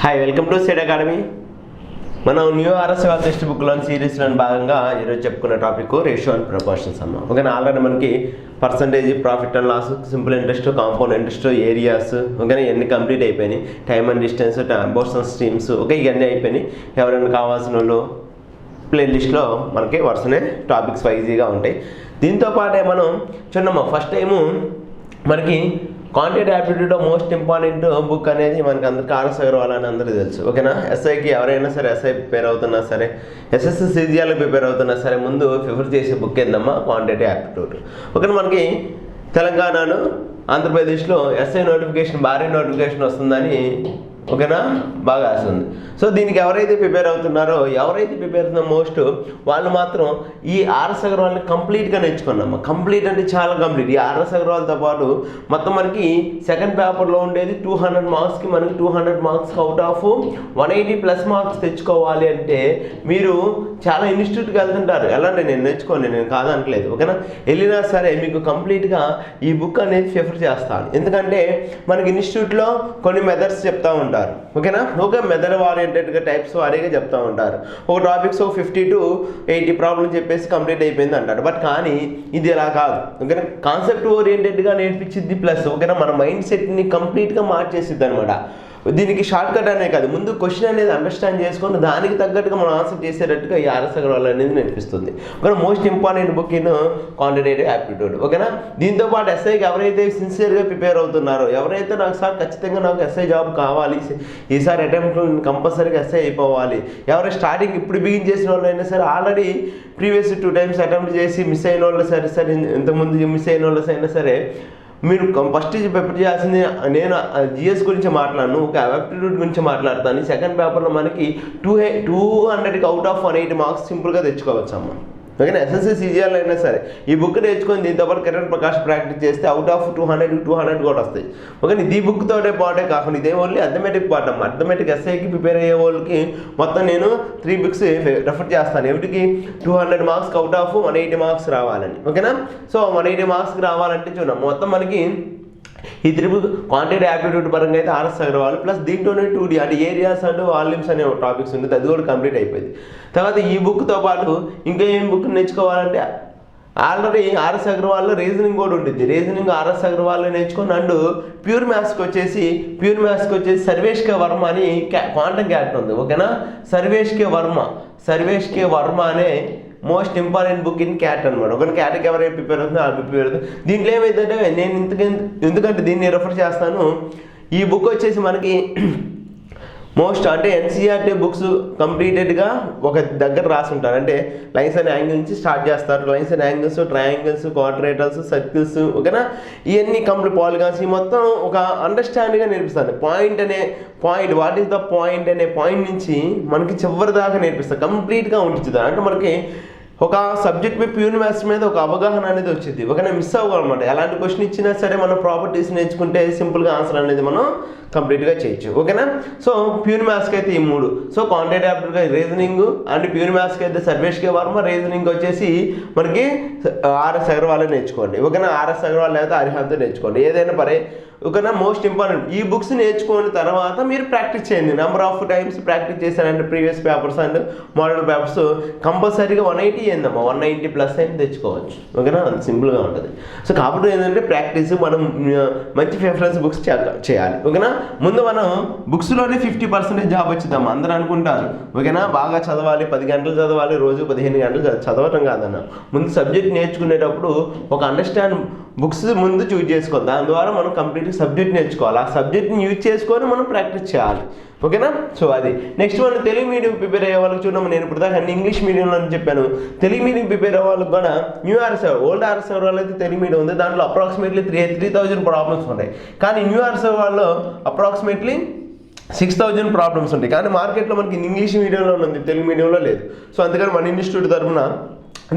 Hi, welcome to said academy. మనం new RSR text బుక్లోని సిరీస్లో భాగంగా ఈరోజు చెప్పుకున్న టాపిక్ రేషియో అండ్ ప్రపోర్షన్స్ అన్నాం. ఓకేనా, ఆల్రెడీ మనకి percentage, profit and loss, simple interest, compound interest, areas, ఓకేనా ఇవన్నీ కంప్లీట్ అయిపోయినాయి. Time and distance, boats and streams, okay ఇవన్నీ అయిపోయినాయి. ఎవరైనా కావాల్సిన వాళ్ళు ప్లేలిస్ట్లో మనకి వరుసనే టాపిక్స్ వైజీగా ఉంటాయి. దీంతోపాటే మనం చూడమ్మా, ఫస్ట్ టైము మనకి quantity aptitude most important book అనేది మనకి అందరికీ ఆర్ఎస్ అగర్వాల్ అని అందరికీ తెలుసు. ఓకేనా, ఎస్ఐకి ఎవరైనా సరే, ఎస్ఐ ప్రిపేర్ అవుతున్నా సరే, ఎస్ఎస్సి సిజిఎల్ ప్రిపేర్ అవుతున్నా సరే, ముందు ప్రిఫర్ చేసే బుక్ ఏందమ్మా క్వాంటిటీ యాప్టిట్యూడ్. ఓకేనా, మనకి తెలంగాణలో ఆంధ్రప్రదేశ్లో ఎస్ఐ నోటిఫికేషన్, భారీ నోటిఫికేషన్ వస్తుందని ఓకేనా బాగా వస్తుంది. సో దీనికి ఎవరైతే ప్రిపేర్ అవుతున్నారో, ఎవరైతే ప్రిపేర్ అవుతున్నా మోస్ట్ వాళ్ళు మాత్రం ఈ ఆర్ఎస్ అగర్వాల్ని కంప్లీట్గా నేర్చుకున్నాము. కంప్లీట్ అంటే చాలా కంప్లీట్. ఈ ఆర్ఎస్ అగర్వాల్తో పాటు మొత్తం మనకి సెకండ్ పేపర్లో ఉండేది 200 మార్క్స్కి మనకి 200 మార్క్స్కి అవుట్ ఆఫ్ 180+ మార్క్స్ తెచ్చుకోవాలి అంటే మీరు చాలా ఇన్స్టిట్యూట్కి వెళ్తుంటారు. ఎలా అంటే నేను నేర్చుకోండి, నేను కాదనట్లేదు. ఓకేనా, వెళ్ళినా సరే మీకు కంప్లీట్గా ఈ బుక్ అనేది ప్రిఫర్ చేస్తాను. ఎందుకంటే మనకి ఇన్స్టిట్యూట్లో కొన్ని మెథడ్స్ చెప్తా ఉంటారు. ఓకేనా, ఓకే మెథడ్ ఓరియంటెడ్గా టైప్స్ వారీగా చెప్తా ఉంటారు. ఒక టాపిక్స్ 50 to 80 ప్రాబ్లమ్ చెప్పేసి కంప్లీట్ అయిపోయింది అంటారు. బట్ కానీ ఇది అలా కాదు. ఓకేనా, కాన్సెప్ట్ ఓరియంటెడ్గా నేర్పించింది, ప్లస్ ఓకేనా మన మైండ్ సెట్ని కంప్లీట్గా మార్చేసిద్ది అనమాట. దీనికి షార్ట్ కట్ అనే కాదు, ముందు క్వశ్చన్ అనేది అండర్స్టాండ్ చేసుకొని దానికి తగ్గట్టుగా మనం ఆన్సర్ చేసేటట్టుగా ఈ ఆర్ఎస్ అగర్వాల్ అనేది నేర్పిస్తుంది. ఓకేనా, most important book in quantitative aptitude. ఓకేనా, దీంతోపాటు ఎస్ఐకి ఎవరైతే సిన్సియర్గా ప్రిపేర్ అవుతున్నారో, ఎవరైతే నాకు సార్ ఖచ్చితంగా నాకు ఎస్ఐ జాబ్ కావాలి, ఈసారి అటెంప్ట్ కంపల్సరీగా ఎస్ఐ అయిపోవాలి, ఎవరైతే స్టార్టింగ్ ఇప్పుడు బిగిన్ చేసిన వాళ్ళు అయినా సరే, ఆల్రెడీ ప్రీవియస్ 2 times అటెంప్ట్ చేసి మిస్ అయిన వాళ్ళు సరే ఇంతకుముందు మిస్ అయిన వాళ్ళు అయినా సరే, మీరు ఫస్ట్ ప్రిపేర్ చేయాల్సింది, నేను జిఎస్ గురించి మాట్లాడను, ఒక యాప్టిట్యూడ్ గురించి మాట్లాడతాను. సెకండ్ పేపర్లో మనకి 200కి అవుట్ ఆఫ్ 180 మార్క్స్ సింపుల్గా తెచ్చుకోవచ్చు అమ్మ. ఓకేనా, ఎస్ఎస్సి సిజిఎల్ అయినా సరే ఈ బుక్ నేర్చుకొని దీంతోపాటు కిరణ్ ప్రకాష్ ప్రాక్టీస్ చేస్తే అవుట్ ఆఫ్ 200 కూడా వస్తాయి. ఓకే, ఈ బుక్ తోటే పాటే కాకుండా ఇదే ఓన్లీ అథమెటిక్ పార్ట్ అమ్మ. అథమెటిక్ ఎస్ఐకి ప్రిపేర్ అయ్యే వాళ్ళకి మొత్తం నేను 3 books రెఫర్ చేస్తాను. ఎవరికి 200 మార్క్స్కి అవుట్ ఆఫ్ 180 మార్క్స్ రావాలని. ఓకేనా, సో 180 మార్క్స్కి రావాలంటే చూడండి మొత్తం మనకి ఈ 3 book క్వాంటిటీ యాప్టిట్యూడ్ పరంగా అయితే ఆర్ఎస్ అగర్వాల్, ప్లస్ దీంట్లోనే 2D అంటే ఏరియాస్ అండ్ వాల్యూమ్స్ అనే టాపిక్స్ ఉంటుంది, అది కూడా కంప్లీట్ అయిపోయింది. తర్వాత ఈ బుక్తో పాటు ఇంకా ఏం బుక్ నేర్చుకోవాలంటే ఆల్రెడీ ఆర్ఎస్ అగర్వాల్లో రీజనింగ్ కూడా ఉంటుంది. రీజనింగ్ ఆర్ఎస్ అగర్వాల్లో నేర్చుకొని అండ్ ప్యూర్ మ్యాథ్స్కి వచ్చేసి సర్వేష్ కే వర్మ అని క్వాంటమ్ క్యాట్ ఉంది. ఓకేనా, సర్వేష్ కే వర్మ అనే most important book in cat అనమాట. ఒక క్యాట్కి ఎవరైనా ప్రిపేర్ అవుతుందో అది ప్రిపేర్ అవుతుంది. దీంట్లో ఏమైందంటే నేను ఎందుకంటే దీన్ని రెఫర్ చేస్తాను, ఈ బుక్ వచ్చేసి మనకి మోస్ట్ అంటే ఎన్సీఆర్టీ బుక్స్ కంప్లీటెడ్గా ఒక దగ్గర రాసి ఉంటారు. అంటే లైన్స్ అండ్ యాంగిల్ నుంచి స్టార్ట్ చేస్తారు. Lines and angles, triangles, quadrilaterals, circles, ఓకేనా ఇవన్నీ కంప్లీట్ పాలిగాన్స్, ఈ మొత్తం ఒక అండర్స్టాండింగ్గా నేర్పిస్తారు. Point what is the point అనే పాయింట్ నుంచి మనకి చివరి దాకా నేర్పిస్తారు. కంప్లీట్గా ఉంటుంది. అంటే మనకి ఒక సబ్జెక్ట్ మీద ప్యూర్ మ్యాథ్స్ మీద ఒక అవగాహన అనేది వచ్చింది. ఒకనే మిస్ అవ్వాలన్నమాట. ఎలాంటి క్వశ్చన్ ఇచ్చినా సరే మనం ప్రాపర్టీస్ నేర్చుకుంటే సింపుల్గా ఆన్సర్ అనేది మనం కంప్లీట్గా చేయొచ్చు. ఓకేనా, సో ప్యూర్ మ్యాథ్స్కి అయితే ఈ 3. సో క్వాంటిటీ యాప్టిట్యూడ్గా రీజనింగ్ అండ్ ప్యూర్ మ్యాథ్స్కి అయితే సర్వేష్ కే వర్మ, రీజనింగ్ వచ్చేసి మనకి ఆర్ఎస్ అగర్వాల్ నేర్చుకోండి. ఓకేనా, ఆర్ఎస్ అగర్వాల్ లేదా అరిహంత్ నేర్చుకోండి, ఏదైనా పరే. ఓకేనా, మోస్ట్ ఇంపార్టెంట్ ఈ బుక్స్ నేర్చుకున్న తర్వాత మీరు ప్రాక్టీస్ చేయండి. నెంబర్ ఆఫ్ టైమ్స్ ప్రాక్టీస్ చేశారంటే previous papers and model papers కంపల్సరీగా 180 ఏందమ్మా 190+ అయినా తెచ్చుకోవచ్చు. ఓకేనా, అంత సింపుల్గా ఉంటుంది. సో కాబట్టి ఏంటంటే ప్రాక్టీస్ మనం మంచి ప్రిఫరెన్స్ బుక్స్ చేయాలి. ఓకేనా, ముందు మనం బుక్స్లోనే 50% జాబ్ వచ్చిందమ్మా అందరూ అనుకుంటారు. ఓకేనా, బాగా చదవాలి, 10 గంటలు చదవాలి, రోజు 15 గంటలు చదవటం కాదన్న. ముందు సబ్జెక్ట్ నేర్చుకునేటప్పుడు ఒక అండర్స్టాండ్ బుక్స్ ముందు చూజ్ చేసుకోవాలి. దాని ద్వారా మనం కంప్లీట్ సబ్జెక్ట్ నేర్చుకోవాలి. ఆ సబ్జెక్ట్ని యూజ్ చేసుకొని మనం ప్రాక్టీస్ చేయాలి. ఓకేనా, సో అది నెక్స్ట్ మనం తెలుగు మీడియం ప్రిపేర్ అయ్యే వాళ్ళకి చూడము. నేను ఇప్పుడు దాకా అన్ని ఇంగ్లీష్ మీడియంలో అని చెప్పాను. తెలుగు మీడియం ప్రిపేర్ అయ్యే వాళ్ళకి కూడా న్యూ ఆర్ఎస్ ఓల్డ్ ఆర్ఎస్ వాళ్ళు అయితే తెలుగు మీడియం ఉంది. దాంట్లో అప్రాక్సిమేట్లీ 3,000 ప్రాబ్లమ్స్ ఉంటాయి. కానీ న్యూ ఆర్ఎస్ వాళ్ళు అప్రాక్సిమేట్లీ 6,000 ప్రాబ్లమ్స్ ఉంటాయి. కానీ మార్కెట్లో మనకి ఇంగ్లీష్ మీడియంలో ఉంది, తెలుగు మీడియంలో లేదు. సో అందుకని మన ఇన్స్టిట్యూట్ తరఫున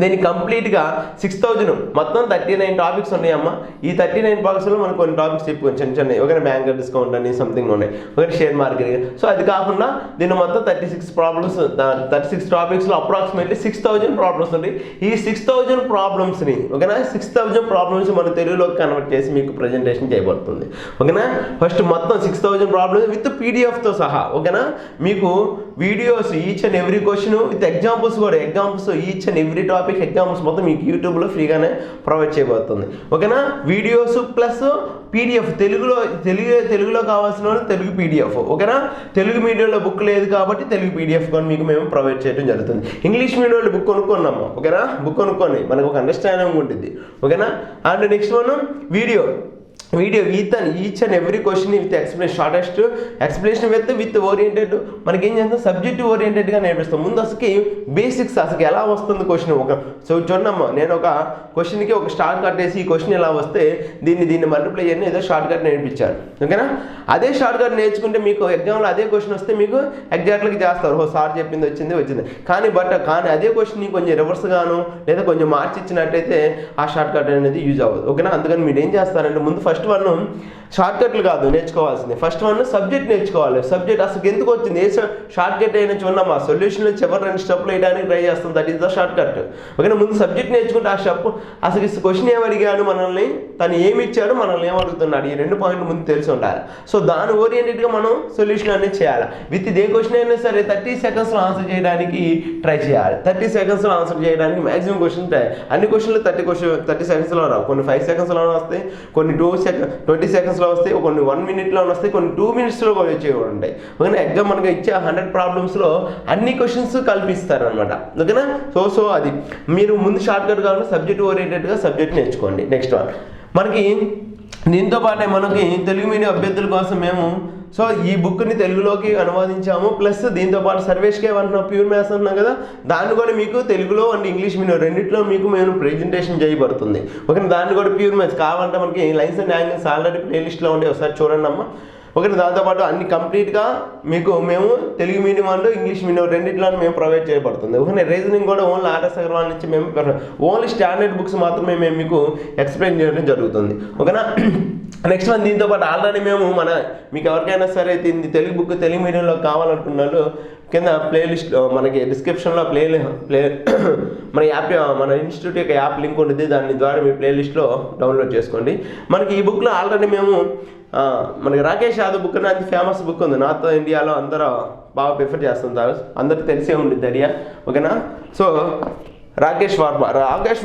దీన్ని కంప్లీట్గా 6000 మొత్తం 39 టాపిక్స్ ఉన్నాయమ్మా. ఈ 39 టాపిక్స్లో మనం కొన్ని టాపిక్స్ చెప్పుకోవచ్చు చిన్న చిన్నవి. ఒకటి బ్యాంకర్ డిస్కౌంట్ అని సంథింగ్ ఉన్నాయి, ఒకటి షేర్ మార్కెటింగ్. సో అది కాకుండా దీన్ని మొత్తం 36 ప్రాబ్లమ్స్ 36 టాపిక్స్లో అప్రాక్సిమేట్లీ 6000 ప్రాబ్లమ్స్ ఉంటాయి. ఈ 6000 ప్రాబ్లమ్స్ని ఓకేనా 6000 ప్రాబ్లమ్స్ మన తెలుగులోకి కన్వర్ట్ చేసి మీకు ప్రజెంటేషన్ చేయబడుతుంది. ఓకేనా ఫస్ట్ మొత్తం 6000 ప్రాబ్లమ్స్ విత్ పీడిఎఫ్తో సహా. ఓకేనా మీకు videos each and every question with examples కూడా, examples each and every topic examples మొత్తం మీకు యూట్యూబ్లో ఫ్రీగానే ప్రొవైడ్ చేయబడుతుంది. ఓకేనా వీడియోస్ ప్లస్ పీడిఎఫ్ తెలుగులో కావాల్సిన వాళ్ళు తెలుగు పీడిఎఫ్. ఓకేనా తెలుగు మీడియంలో బుక్ లేదు కాబట్టి తెలుగు పీడిఎఫ్ కూడా మీకు మేము ప్రొవైడ్ చేయడం జరుగుతుంది. ఇంగ్లీష్ మీడియంలో బుక్ కొనుక్కున్నాము. ఓకేనా బుక్ కొనుక్కొని మనకు ఒక అండర్స్టాండింగ్ ఉంటుంది. ఓకేనా అండ్ నెక్స్ట్ మనం video with each and every question with explanation, shortest explanation with oriented. మనకి ఏం చేస్తాం సబ్జెక్టివ్ ఓరియంటెడ్గా నేర్పిస్తాం. ముందు అసలుకి బేసిక్స్ అసలు ఎలా వస్తుంది క్వశ్చన్. చూడమ్మా నేను ఒక క్వశ్చన్కి ఒక షార్ట్ కట్ వేసి ఈ క్వశ్చన్ ఎలా వస్తే దీన్ని మల్టిప్లై చేయని ఏదో షార్ట్ కట్ నేర్పించాను. ఓకేనా అదే షార్ట్ కట్ నేర్చుకుంటే మీకు ఎగ్జామ్లో అదే క్వశ్చన్ వస్తే మీకు ఎగ్జాక్ట్గా చేస్తారు. సార్ చెప్పింది వచ్చింది. కానీ అదే క్వశ్చన్ కొంచెం రివర్స్ గాను లేదా కొంచెం మార్చి ఇచ్చినట్టయితే ఆ షార్ట్ కట్ అనేది యూజ్ అవ్వదు. ఓకేనా అందుకని మీరు ఏం చేస్తారంటే ముందు ఫస్ట్ వన్ షార్ట్ కట్లు కాదు నేర్చుకోవాల్సింది. ఫస్ట్ వన్ సబ్జెక్ట్ నేర్చుకోవాలి. సబ్జెక్ట్ అసలు ఎందుకు వచ్చింది, ఏ షార్ట్ కట్ అయినా చూడమ్మా ఆ సొల్యూషన్లో చివరి 2 స్టెప్లు వేయడానికి ట్రై చేస్తాం. That is the short cut. ఓకేనా ముందు సబ్జెక్ట్ నేర్చుకుంటే ఆ స్టెప్ అసలు క్వశ్చన్ ఏమి అడిగాడు మనల్ని, తను ఏమి ఇచ్చాడు, మనల్ని ఏమడుగుతున్నాడు, ఈ 2 పాయింట్లు ముందు తెలిసి ఉండాలి. సో దాని ఓరియంటెడ్గా మనం సొల్యూషన్ అనేది చేయాలి. విత్ ఇదే క్వశ్చన్ అయినా సరే 30 సెకండ్స్లో ఆన్సర్ చేయడానికి ట్రై చేయాలి. 30 సెకండ్స్లో ఆన్సర్ చేయడానికి మ్యాక్సిమం క్వశ్చన్ అన్ని క్వశ్చన్లు 30 సెకండ్స్లో రావు. కొన్ని 5 సెకండ్స్లో వస్తాయి, కొన్ని 20 సెకండ్స్లో వస్తాయి, కొన్ని 1 మినిట్లో వస్తాయి, కొన్ని 2 మినిట్స్లో కూడా వచ్చేవి ఉంటాయి. ఓకేనా ఎగ్జామ్ మనకి ఇచ్చే 100 ప్రాబ్లమ్స్లో అన్ని క్వశ్చన్స్ కల్పిస్తారు అనమాట. ఓకేనా సో అది మీరు ముందు షార్ట్ కట్ కావాలంటే సబ్జెక్ట్ ఓరియంటెడ్గా సబ్జెక్ట్ నేర్చుకోండి. నెక్స్ట్ వన్ మనకి దీంతో పాటే మనకి తెలుగు మీడియం అభ్యర్థుల కోసం మేము ఈ బుక్ని తెలుగులోకి అనువాదించాము. ప్లస్ దీంతో పాటు సర్వేష్కే అంటున్నాం, ప్యూర్ మ్యాథ్స్ అంటున్నాం కదా, దాన్ని కూడా మీకు తెలుగులో అండ్ ఇంగ్లీష్ మీడియం రెండింటిలో మీకు మేము ప్రెజెంటేషన్ చేయబడుతుంది. ఓకే దాన్ని కూడా ప్యూర్ మ్యాథ్స్ కావాలంటే మనకి లైన్స్ అండ్ యాంగిల్స్ ఆల్రెడీ ప్లేలిస్ట్లో ఉండే ఒకసారి చూడండి అమ్మ. ఓకే దాంతోపాటు అన్ని కంప్లీట్గా మీకు మేము Telugu medium and English medium రెండింటిలో మేము ప్రొవైడ్ చేయబడుతుంది. ఓకే రీజనింగ్ కూడా ఓన్లీ ఆర్ఎస్ అగర్వాల్ నుంచి మేము ఓన్లీ స్టాండర్డ్ బుక్స్ మాత్రమే మేము మీకు ఎక్స్ప్లెయిన్ చేయడం జరుగుతుంది. ఓకేనా నెక్స్ట్ వన్ దీంతో పాటు ఆల్రెడీ మేము మీకు ఎవరికైనా సరే తెలుగు బుక్ తెలుగు మీడియంలో కావాలనుకున్నాడు కింద ప్లేలిస్ట్ మనకి డిస్క్రిప్షన్లో మన యాప్ మన ఇన్స్టిట్యూట్ యొక్క యాప్ లింక్ ఉంటుంది. దాని ద్వారా మీ ప్లేలిస్ట్లో డౌన్లోడ్ చేసుకోండి. మనకి ఈ బుక్లో ఆల్రెడీ మేము మనకి రాకేష్ యాదవ్ బుక్ అనేది ఫేమస్ బుక్ ఉంది. నార్త్ ఇండియాలో అందరూ బాగా ప్రిఫర్ చేస్తుంటారు, అందరికి తెలిసే ఉంటుంది ఐడియా. ఓకేనా so Rakesh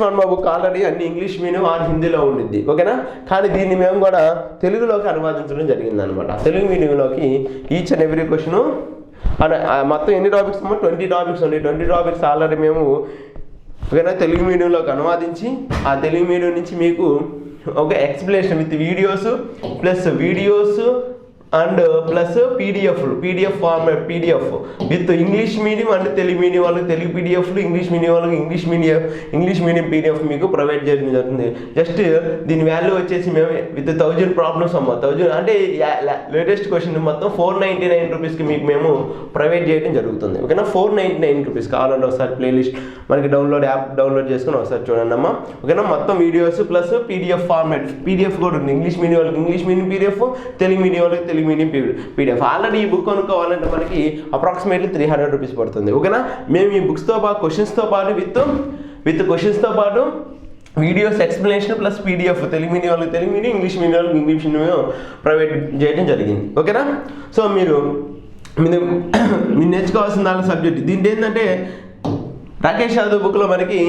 Varma book already అన్ని ఇంగ్లీష్ మీడియం ఆర్ హిందీలో ఉండిద్ది. ఓకేనా కానీ దీన్ని మేము కూడా తెలుగులోకి అనువాదించడం జరిగింది అనమాట. తెలుగు మీడియంలోకి ఈచ్ అండ్ ఎవ్రీ క్వశ్చన్ మొత్తం ఎన్ని టాపిక్స్ 20 టాపిక్స్ ఉన్నాయి. 20 టాపిక్స్ ఆల్రెడీ మేము ఓకేనా తెలుగు మీడియంలోకి అనువాదించి ఆ తెలుగు మీడియం నుంచి మీకు ఒక explanation with videos and plus PDF format PDF with English medium and Telugu medium వాళ్ళకి తెలుగు పీడిఎఫ్లు, ఇంగ్లీష్ మీడియం వాళ్ళకి ఇంగ్లీష్ మీడియం పీడిఎఫ్ మీకు ప్రొవైడ్ చేయడం జరుగుతుంది. జస్ట్ దీని వాల్యూ వచ్చేసి మేము విత్ 1000 ప్రాబ్లమ్స్ 1000 అంటే లేటెస్ట్ క్వశ్చన్ మొత్తం 499 రూపీస్కి మీకు మేము ప్రొవైడ్ చేయడం జరుగుతుంది. ఓకేనా 499 రూపీస్ కావాలంటే ఒకసారి ప్లేలిస్ట్ మనకి యాప్ డౌన్లోడ్ చేసుకుని ఒకసారి చూడండి అమ్మా. ఓకేనా మొత్తం videos plus PDF format PDF కూడా ఉంది. ఇంగ్లీష్ మీడియం వాళ్ళకి English medium PDF, Telugu medium వాళ్ళకి తెలుగు మీడియం పీడిఎఫ్. ఆల్రెడీ ఈ బుక్ కొనుక్కోవాలంటే మనకి అప్రాక్సిమేట్లీ 300 రూపీస్ పడుతుంది. ఓకేనా మేము ఈ బుక్స్తో పాటు క్వశ్చన్స్తో పాటు విత్ క్వశ్చన్స్తో పాటు videos explanation plus PDF Telugu medium వాళ్ళకి తెలుగు మీడియం, ఇంగ్లీష్ మీడియం వాళ్ళకి ఇంగ్లీష్ మీడియం ప్రొవైడ్ చేయడం జరిగింది. ఓకేనా సో మీరు నేర్చుకోవాల్సిన దాని సబ్జెక్ట్ దీంట్లో ఏంటంటే రాకేష్ యాదవ్ బుక్లో మనకి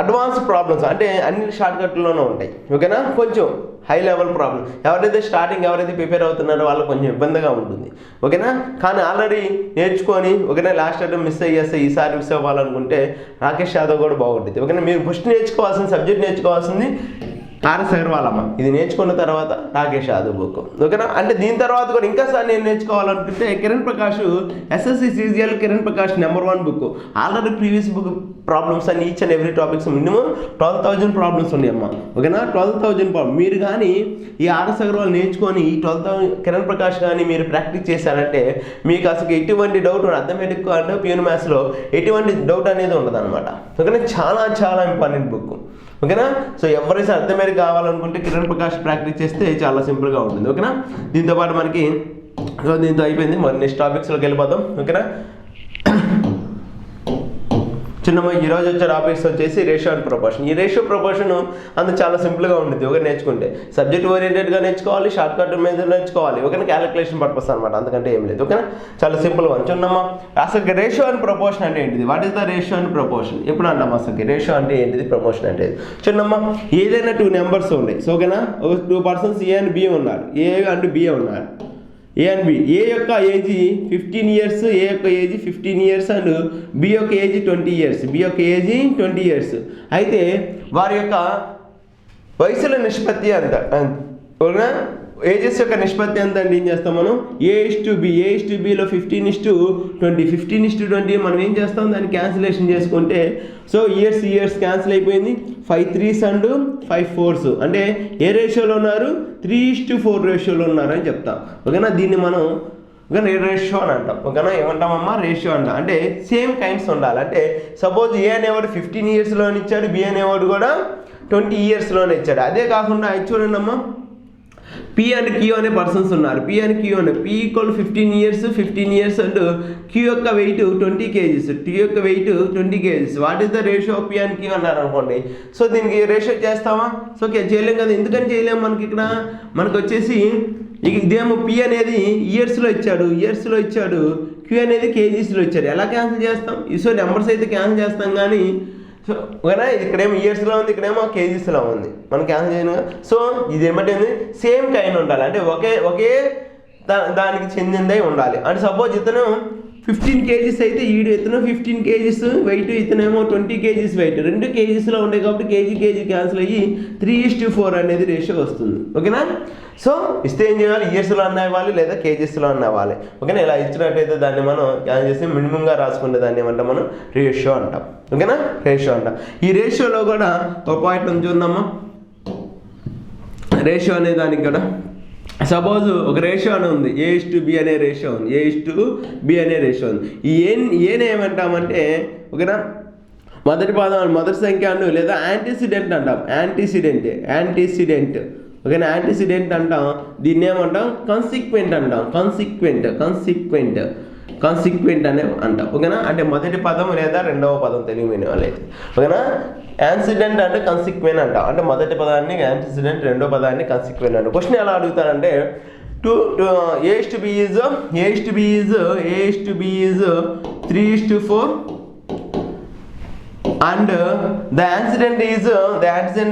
అడ్వాన్స్ ప్రాబ్లమ్స్ అంటే అన్ని షార్ట్ కట్లోనే ఉంటాయి. ఓకేనా కొంచెం హై లెవెల్ ప్రాబ్లమ్ ఎవరైతే ప్రిపేర్ అవుతున్నారో వాళ్ళకి కొంచెం ఇబ్బందిగా ఉంటుంది. ఓకేనా కానీ ఆల్రెడీ నేర్చుకొని ఓకేనా లాస్ట్ అటెంప్ట్ మిస్ అయ్యేస్తే ఈసారి మిస్ అవ్వాలనుకుంటే రాకేష్ యాదవ్ కూడా బాగుంటుంది. ఓకేనా మీరు ఫస్ట్ సబ్జెక్ట్ నేర్చుకోవాల్సింది ఆర్ఎస్ అగర్వాల్ అమ్మ. ఇది నేర్చుకున్న తర్వాత రాకేష్ యాదవ్ బుక్. ఓకేనా, అంటే దీని తర్వాత కూడా ఇంకా సార్ నేను నేర్చుకోవాలనుకుంటే Kiran Prakash SSC CGL Kiran Prakash number 1 book. Already previous book problems అని each and every topics minimum 12,000 problems ఉన్నాయమ్మా. ఓకేనా, 12,000 ప్రాబ్లమ్. మీరు కానీ ఈ ఆర్ఎస్ అగర్వాల్ నేర్చుకొని ఈ 12,000 కిరణ్ ప్రకాష్ కానీ మీరు ప్రాక్టీస్ చేశారంటే మీకు అసలు ఎటువంటి డౌట్ అర్థమెటిక్ అంటే ప్యూర్ మ్యాథ్స్లో ఎటువంటి డౌట్ అనేది ఉండదు అనమాట. ఓకేనా, చాలా చాలా ఇంపార్టెంట్ బుక్. ఓకేనా, సో ఎవరైతే అర్థమేది కావాలనుకుంటే కిరణ్ ప్రకాష్ ప్రాక్టీస్ చేస్తే చాలా సింపుల్గా ఉంటుంది. ఓకేనా, దీంతోపాటు మనకి సో దీంతో అయిపోయింది. మరి నెక్స్ట్ టాపిక్స్లోకి వెళ్ళిపోతాం. ఓకేనా, చిన్నమ్మ ఈరోజు వచ్చే టాపిక్స్ వచ్చేసి రేషియో అండ్ ప్రపోర్షన్. ఈ రేషియో ప్రపోర్షన్ అంత చాలా సింపుల్గా ఉంటుంది. ఒకటి నేర్చుకుంటే సబ్జెక్ట్ ఓరియంటెడ్గా నేర్చుకోవాలి, షార్ట్ కట్ మీద నేర్చుకోవాలి. ఓకేనా, క్యాలిక్యులేషన్ పర్పస్ అనమాట, అంతకంటే ఏం లేదు. ఓకేనా, చాలా సింపుల్గా చిన్నమ్మ. అసలు రేషియో అండ్ ప్రపోర్షన్ అంటే ఏంటిది? What is the ratio and proportion? ఎప్పుడు అంటాం అసలు రేషియో అంటే ఏంటిది, ప్రపోర్షన్ అంటే చిన్నమ్మ. ఏదైనా 2 నెంబర్స్ ఉన్నాయి. సో ఓకేనా, ఒక 2 పర్సన్స్ ఏ అండ్ బి ఉన్నారు. ఏ అండ్ బి ఉన్నారు. ఏ అండ్ బి. ఏ యొక్క ఏజ్ 15 ఇయర్స్, ఏ యొక్క ఏజ్ 15 ఇయర్స్ అండ్ బి యొక్క ఏజ్ 20 ఇయర్స్. బి యొక్క ఏజ్ 20 ఇయర్స్. అయితే వారి యొక్క వయసుల నిష్పత్తి ఎంత? ఓకేనా, ఏజెస్ యొక్క నిష్పత్తి ఎంత అంటే ఏం చేస్తాం మనం? A:B. A:Bలో 15:20. 15:20 మనం ఏం చేస్తాం? దాన్ని క్యాన్సిలేషన్ చేసుకుంటే సో ఇయర్స్ క్యాన్సిల్ అయిపోయింది. 5 3s అండ్ 5 4s. అంటే ఏ రేషియోలో ఉన్నారు? 3:4 రేషియోలో ఉన్నారు అని చెప్తాం. ఓకేనా, దీన్ని మనం ఓకేనా రేషియో అని అంటాం. ఓకేనా, ఏమంటామమ్మా? రేషియో అంటాం. అంటే సేమ్ కైండ్స్ ఉండాలి. అంటే సపోజ్ ఏ అనేవాడు 15 ఇయర్స్లోనే ఇచ్చాడు, బి అనేవాడు కూడా 20 ఇయర్స్లోనే ఇచ్చాడు. అదే కాకుండా చూడండి అమ్మా, పి అండ్ క్యూ అనే పర్సన్స్ ఉన్నారు. పి అండ్ క్యూ అనే P equal 15 years and Q యొక్క వెయిట్ 20 kgs. టీ యొక్క weight 20 kgs. What is the ratio of P and Q అన్నారు అనుకోండి. సో దీనికి రేషియో చేస్తామా? సో చేయలేం కదా. ఎందుకని చేయలేము? మనకి ఇక్కడ మనకు వచ్చేసి ఇదేమో పి అనేది ఇయర్స్లో ఇచ్చాడు, క్యూ అనేది కేజీస్లో ఇచ్చాడు. ఎలా క్యాన్సిల్ చేస్తాం? సో నెంబర్స్ అయితే క్యాన్సిల్ చేస్తాం కానీ సో ఓకేనా, ఇక్కడేమో ఇయర్స్లో ఉంది, ఇక్కడేమో కేజీస్లో ఉంది. మనం క్యాన్సిల్ చేయను. సో ఇది ఏమంటే సేమ్ కైండ్ ఉండాలి. అంటే ఒకే దానికి చెందిందే ఉండాలి. అంటే సపోజ్ ఇతను 15 kgs అయితే ఇతను 15 kgs వెయిట్, ఇతనేమో 20 kgs వెయిట్. 2 kgsలో ఉండే కాబట్టి కేజీ క్యాన్సిల్ అయ్యి 3:4 అనేది రేషియో వస్తుంది. ఓకేనా, సో ఇస్తే ఏం చేయాలి? ఇయర్స్లో అన్న ఇవ్వాలి లేదా కేజీస్లో అన్న ఇవ్వాలి. ఓకేనా, ఇలా ఇచ్చినట్టయితే దాన్ని మనం క్యాన్సిల్ చేసి మినిమంగా రాసుకునే దాన్ని ఏమంటాం? మనం రేషియో అంటాం. ఓకేనా, రేషియో అంటాం. ఈ రేషియోలో కూడా ఒక పాయింట్ ఉంది చూద్దామా. రేషియో అనే దానికి కూడా సపోజ్ ఒక రేషియో అని ఉంది. A:B అనే రేషియో ఉంది. A:B అనే రేషియో ఉంది. ఈ ఏని ఏమంటామంటే ఓకేనా, మొదటి సంఖ్య అను లేదా యాంటీసిడెంట్ అంటాం. యాంటీసిడెంట్ ఓకేనా, యాంటీసిడెంట్ అంటాం. దీన్ని ఏమంటాం? కాన్సిక్వెంట్ అంటాం. కాన్సిక్వెంట్ అనే అంటాం. ఓకేనా, అంటే మొదటి పదం లేదా రెండవ పదం తెలుగు మీడియం వాళ్ళు అయితే. ఓకేనా, యాన్సిడెంట్ అంటే కాన్సిక్వెంట్ అంటాం. అంటే మొదటి పదాన్ని యాంటిసిడెంట్, రెండో పదాన్ని కాన్సిక్వెంట్ అంటాం. క్వశ్చన్ ఎలా అడుగుతారంటే A:B is 3:4 and the antecedent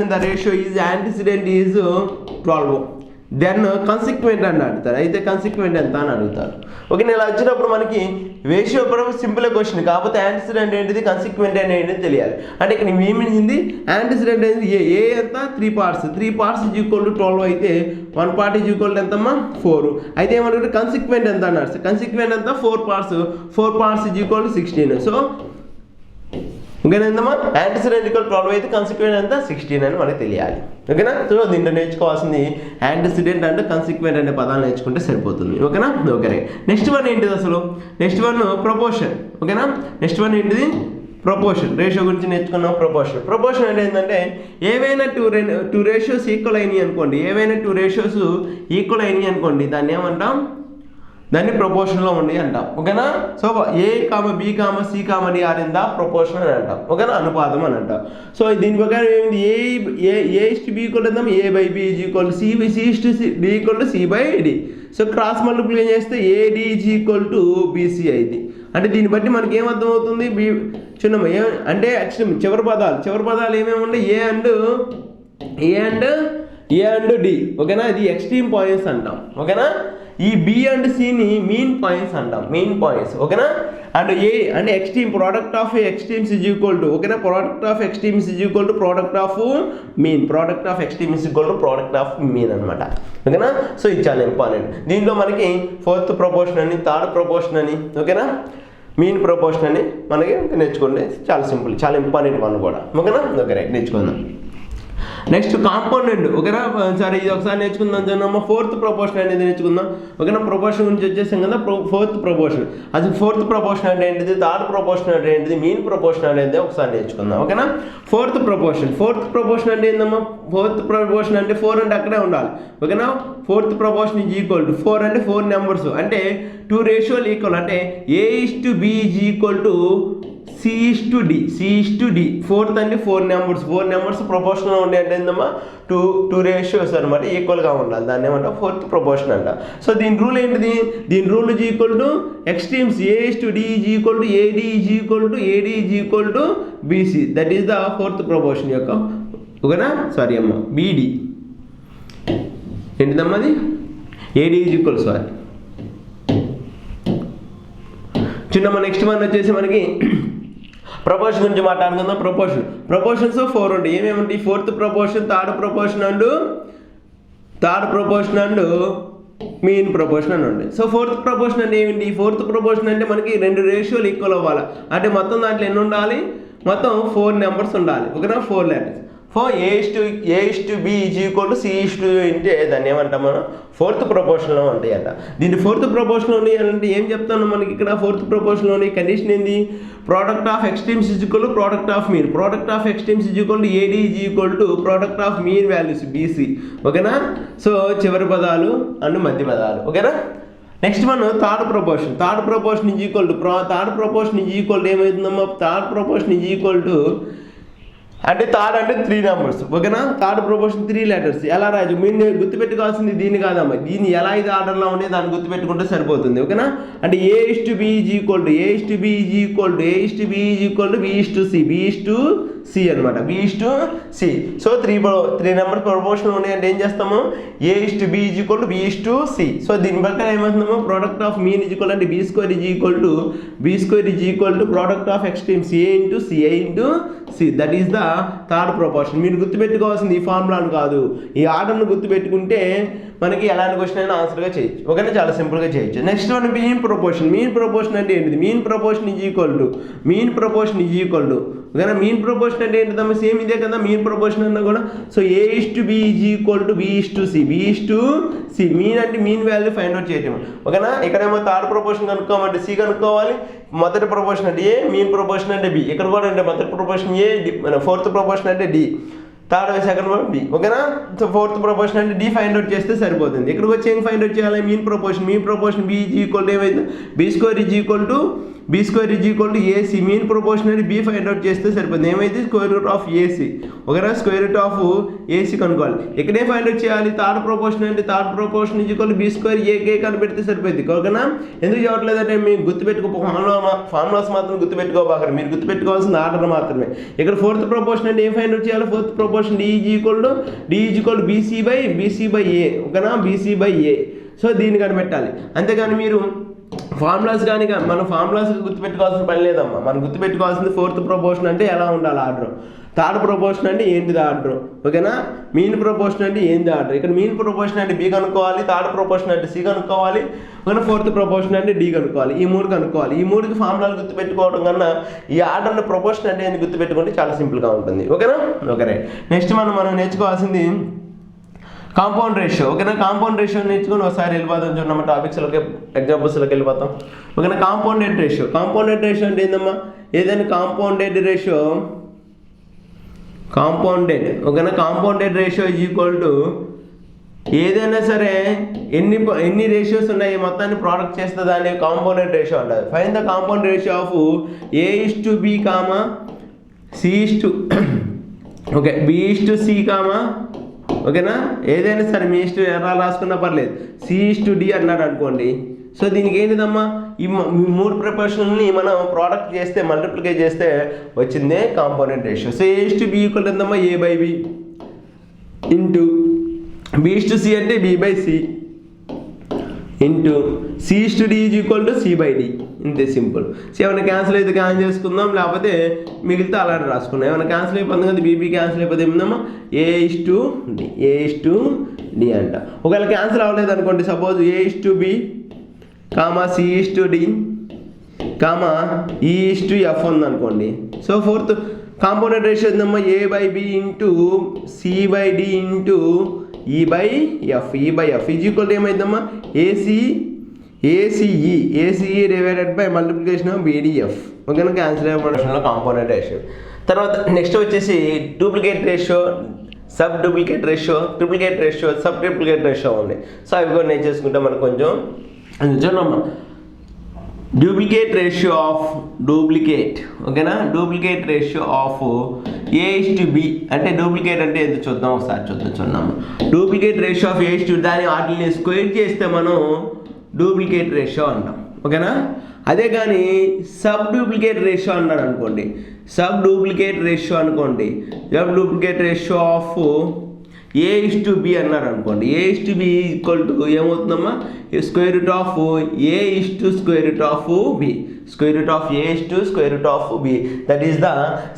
in the ratio is antecedent is 12. Then consequent అని అడుగుతారు. అయితే కాన్సిక్వెంట్ ఎంత అని అడుగుతారు. ఓకే, నేను ఇలా వచ్చినప్పుడు మనకి రేషియో సింపుల్ క్వశ్చన్. కాకపోతే యాంటిసిడెంట్ ఏంటిది, కాన్సిక్వెంట్ ఏంటిది తెలియాలి. అంటే ఇక్కడ ఏమింది? యాంటిసిడెంట్ అనేది ఏ ఎంత? 3 parts. 3 parts is equal to 12 అయితే 1 part is equal to ఎంతమ్మా? 4. అయితే ఏమంటే కాన్సిక్వెంట్ ఎంత అన్నారు? కాన్సిక్వెంట్ ఎంత? 4 parts is equal to 16. So ఓకేనా, ఎంతమ్మా? యాంటిసిడెంట్ ఈక్వల్ 12 అయితే కాన్సిక్వెంట్ ఎంత? 16 అని మనకి తెలియాలి. ఓకేనా, సో దీంట్లో నేర్చుకోవాల్సింది యాంటిసిడెంట్ అంటే కాన్సిక్వెంట్ అనే పదాలు నేర్చుకుంటే సరిపోతుంది. ఓకేనా, ఓకే. నెక్స్ట్ వన్ ఏంటిది అసలు? Next one proportion. ఓకేనా, నెక్స్ట్ వన్ ఏంటిది? ప్రపోర్షన్. రేషియో గురించి నేర్చుకున్నాం. ప్రపోర్షన్ అంటే ఏంటంటే ఏవైనా టూ రేషియోస్ ఈక్వల్ అయినాయి అనుకోండి, దాన్ని ఏమంటాం? దాన్ని ప్రపోర్షన్లో ఉంది అంటాం. ఓకేనా, so A, B, C, D are in the proportion అని అంటాం. ఓకేనా, అనుపాతం అని అంటాం. సో దీని ప్రకారం ఏమిటి? A:B equal A/B is equal C:D equal C/D. So cross multiply చేస్తే AD is equal to BC అయింది. అంటే దీన్ని బట్టి మనకి ఏమర్థం అవుతుంది? చిన్నమ్మ అంటే చివరి పదాలు ఏమేమి ఉన్నాయి? A and D. ఓకేనా, ఇది ఎక్స్ట్రీమ్ పాయింట్స్ అంటాం. ఓకేనా, ఈ బి అండ్ సిని మీన్ పాయింట్స్ అంటాం, మీన్ పాయింట్స్, ఓకేనా. అండ్ ఏ అంటే extreme, product of extremes is equal to, ఓకేనా, product of extremes is equal to product of mean, product of extremes equal to product of mean అనమాట, ఓకేనా. So ఇది చాలా important. దీంట్లో మనకి ఫోర్త్ ప్రపోర్షన్ అని, థర్డ్ ప్రపోర్షన్ అని, ఓకేనా, మీన్ ప్రపోర్షన్ అని మనకి నేర్చుకోండి. చాలా సింపుల్, చాలా ఇంపార్టెంట్ వన్ కూడా, ఓకేనా. ఓకే రైట్, నేర్చుకుందాం. నెక్స్ట్ కాంపౌండెడ్, ఓకేనా. సరే ఇది ఒకసారి నేర్చుకుందాం చూడమ్మా. ఫోర్త్ ప్రపోర్షన్ అనేది నేర్చుకుందాం, ఓకేనా. ప్రపోర్షన్ గురించి వచ్చేసాం కదా. ఫోర్త్ ప్రపోర్షన్, అది ఫోర్త్ ప్రపోర్షన్ అంటే ఏంటిది, థర్డ్ ప్రపోర్షన్ అంటే ఏంటిది, మీన్ ప్రపోర్షన్ అనేది ఒకసారి నేర్చుకుందాం, ఓకేనా. ఫోర్త్ ప్రపోర్షన్ అంటే ఏందమ్మా, ఫోర్త్ ప్రపోర్షన్ అంటే 4 అంటే అక్కడే ఉండాలి, ఓకేనా. Fourth proportion is equal to 4 అంటే 4 నెంబర్స్ అంటే 2 రేషియోలు ఈక్వల్ అంటే A:B is equal to C:D. Fourth అంటే 4 నెంబర్స్ ప్రపోర్షన్లో ఉండే అంటే ఏందమ్మా, 2 రేషియోస్ అనమాట, ఈక్వల్గా ఉండాలి. దాన్ని ఏమంటాం, ఫోర్త్ ప్రపోర్షన్ అంట. సో దీని రూల్ ఏంటిది, దీని rule is equal to extremes A:D is equal to AD is equal to AD is equal to BC. That is the fourth proportion యొక్క, ఓకేనా. సారీ అమ్మ, BD ఏంటిదమ్మా, అది AD ఈజ్ ఈక్వల్, సారీ చిన్నమ్మ. Next one వచ్చేసి మనకి proportion గురించి మాట్లాడుకుందాం. Proportions 4 ఉంటాయి. ఏమేమి ఉంటాయి, fourth proportion, third proportion and mean proportion అని ఉంటాయి. సో ఫోర్త్ ప్రపోర్షన్ అంటే ఏమిటి, ఫోర్త్ ప్రపోర్షన్ అంటే మనకి 2 రేషియోలు ఈక్వల్ అవ్వాలి. అంటే మొత్తం దాంట్లో ఎన్ని ఉండాలి, మొత్తం 4 నెంబర్స్ ఉండాలి, ఓకేనా, 4 letters. For A:B is equal to C:D అంటే దాన్ని ఏమంటాం మనం, ఫోర్త్ ప్రపోర్షన్లో ఉంటాయి అంట. దీన్ని ఫోర్త్ ప్రపోర్షన్లో ఉన్నాయి అంటే ఏం చెప్తాను మనకి ఇక్కడ, ఫోర్త్ ప్రపోర్షన్లో ఉన్నాయి కండిషన్ ఏంది, product of extremes is equal to product of mean, product of extremes is equal to AD is equal to product of mean values BC, ఓకేనా. సో చివరి పదాలు అండ్ మధ్య పదాలు, ఓకేనా. Next one third proportion is equal to ఏమవుతుందమ్మా, third proportion is equal to అంటే third అంటే 3 numbers, ఓకేనా. Third proportion 3 letters. ఎలా రాజు, మీరు గుర్తుపెట్టుకోవాల్సింది దీన్ని కాదమ్మా, దీన్ని ఎలా ఇది ఆర్డర్లో ఉండే దాన్ని గుర్తుపెట్టుకుంటే సరిపోతుంది, ఓకేనా. అంటే A:B is equal to B:C అనమాట, B:C. సో 3 నెంబర్ ప్రపోర్షన్ ఉన్నాయి అంటే ఏం చేస్తాము, A:B is equal to B:C. So దీని ప్రకారం ఏమవుతుందమ్మా, product of mean is equal అంటే B² is equal to product of extremes A:C. That is the third proportion. మీరు గుర్తుపెట్టుకోవాల్సింది ఈ ఫార్ములాను కాదు, ఈ ఆర్డర్ను గుర్తుపెట్టుకుంటే మనకి ఎలాంటి క్వశ్చన్ అయినా ఆన్సర్గా చేయొచ్చు, ఓకేనా, చాలా సింపుల్గా చేయొచ్చు. నెక్స్ట్ వన్ మీన్ ప్రపోర్షన్ అంటే ఏంటిది, mean proportion is equal to ఓకేనా. మీన్ ప్రపోర్షన్ అంటే ఏంటిదమ్మా, సేమ్ ఇదే కదా మీన్ ప్రపోర్షన్ అన్నా కూడా. So A:B is equal to B:C. Mean అంటే మీన్ వాల్యూ ఫైండ్ అవుట్ చేయటం, ఓకేనా. ఇక్కడేమో థర్డ్ ప్రపోర్షన్ కనుక్కోమంటే C కనుక్కోవాలి, మొదటి ప్రపోర్షన్ అంటే A, మీన్ ప్రపోర్షన్ అంటే B. ఇక్కడ కూడా అంటే మొదటి ప్రపోర్షన్ A, ఫోర్త్ ప్రపోర్షన్ అంటే D, third second one B, ఓకేనా. సో ఫోర్త్ ప్రపోర్షన్ అంటే D ఫైండ్ అవుట్ చేస్తే సరిపోతుంది. ఇక్కడికి వచ్చి ఏం ఫైండ్ అవుట్ చేయాలి, mean proportion B is equal to ఏమైంది, B² is equal to AC. Mean proportion అంటే B ఫైండ్ అవుట్ చేస్తే సరిపోతుంది, ఏమైంది, స్క్వేర్ రూట్ ఆఫ్ AC, ఓకేనా. స్క్వేర్ రూట్ ఆఫ్ AC కనుక్కోవాలి. ఇక్కడే ఫైండ్ అవుట్ చేయాలి, థర్డ్ ప్రపోర్షన్ అంటే is equal to B² AK కనిపెడితే సరిపోతుంది, ఓకేనా. ఎందుకు చెప్పట్లేదంటే మీరు ఫార్ములాస్ మాత్రం గుర్తుపెట్టుకోబాకండి, మీరు గుర్తుపెట్టుకోవాల్సిన ఆర్డర్ మాత్రమే. ఇక్కడ ఫోర్త్ ప్రపోర్షన్ అంటే ఏం ఫైండ్ అవుట్ చేయాలి, fourth proportion D is equal to BC by A, ఓకేనా, BC by A. సో దీన్ని కనిపెట్టాలి. అంతేగాని మీరు ఫార్ములాస్ కానీ మనం ఫార్ములాస్ గుర్తుపెట్టుకోవాల్సిన పని లేదమ్మా. మనం గుర్తుపెట్టుకోవాల్సింది ఫోర్త్ ప్రపోర్షన్ అంటే ఎలా ఉండాలి ఆర్డర్, థర్డ్ ప్రపోర్షన్ అంటే ఏంటిది ఆర్డర్, ఓకేనా. మీన్ ప్రపోర్షన్ అంటే ఏంది ఆర్డర్, ఇక్కడ మీన్ ప్రపోర్షన్ అంటే B కనుక్కోవాలి, థర్డ్ ప్రపోర్షన్ అంటే C కనుక్కోవాలి, ఓకేనా. ఫోర్త్ ప్రపోర్షన్ అంటే D కనుక్కోవాలి, ఈ 3 కనుక్కోవాలి. ఈ 3కి ఫార్ములాలు గుర్తుపెట్టుకోవడం కన్నా ఈ ఆర్డర్ని ప్రపోర్షన్ అంటే ఏంది గుర్తుపెట్టుకుంటే చాలా సింపుల్గా ఉంటుంది, ఓకేనా. Okay right. నెక్స్ట్ మనం నేర్చుకోవాల్సింది కాంపౌండ్ రేషియో, ఓకేనా. కాంపౌండ్ రేషియో నేర్చుకొని ఒకసారి వెళ్ళిపోతాం చూడమ్మా, టాపిక్స్లోకి ఎగ్జాంపుల్స్లోకి వెళ్ళిపోతాం, ఓకేనా. కాంపౌండెడ్ రేషియో అంటే ఏందమ్మా, ఏదైనా కాంపౌండెడ్, ఓకేనా. Compounded ratio is equal to ఏదైనా సరే ఎన్ని రేషియోస్ ఉన్నాయి మొత్తాన్ని ప్రోడక్ట్ చేస్తే దాన్ని కాంపౌండెడ్ రేషియో అంటారు. Find the compound ratio of A:B, C:, okay, B:C, ఓకేనా. ఏదైనా సరే మీ ఇష్టం ఎలా రాసుకున్నా పర్లేదు, C:D అన్నాడు అనుకోండి. సో దీనికి ఏంటిదమ్మా, ఈ 3 ప్రపోర్షన్ని మనం ప్రోడక్ట్ చేస్తే మల్టిప్లికేట్ చేస్తే వచ్చిందే component ratio. So A:B equal ఎంతమ్మా, A/B ఇంటూ B:C అంటే B/C into C/D is equal to C/D. ఇంతే సింపుల్. సో ఏమైనా క్యాన్సిల్ అయితే క్యాన్సిల్ చేసుకుందాం, లేకపోతే మిగిలితే అలానే రాసుకున్నాం. ఏమైనా క్యాన్సిల్ అయిపోతుంది కదా, బీబీ క్యాన్సిల్ అయిపోతే ఏమిందమ్మా A/D అంట. ఒకవేళ క్యాన్సిల్ అవ్వలేదు అనుకోండి, suppose A/B comma C/D comma E/F ఉందనుకోండి. సో ఫోర్త్ కాంపోనెంట్ రేషియో ఏందమ్మా A/B into C/D into E/F is equal to ఏమైందమ్మా ACE divided by multiplication of BDF. ఓకేనా, క్యాన్సిల్ అయ్యే కాంపోనెంట్ రేషియో. తర్వాత నెక్స్ట్ వచ్చేసి duplicate ratio, sub duplicate ratio, triplicate ratio, sub triplicate ratio ఉంది. So అవి కూడా నేను చేసుకుంటే మనకు కొంచెం చూడమ్మా. డూప్లికేట్ రేషియో ఆఫ్ డూప్లికేట్, ఓకేనా, డూప్లికేట్ రేషియో ఆఫ్ A/B అంటే డూప్లికేట్ అంటే ఎంత చూద్దాం ఒకసారి చూద్దాం. డూప్లికేట్ రేషియో ఆఫ్ A/B దాన్ని వాటిని స్క్వేర్ చేస్తే మనం డూప్లికేట్ రేషియో అంటాం. ఓకేనా, అదే కానీ సబ్ డూప్లికేట్ రేషియో అన్నాడు అనుకోండి, sub duplicate ratio of A/B అన్నారు అనుకోండి, A/B ఈక్వల్ టు ఏమవుతుందమ్మా square root of A/B, square root of A/B, that is the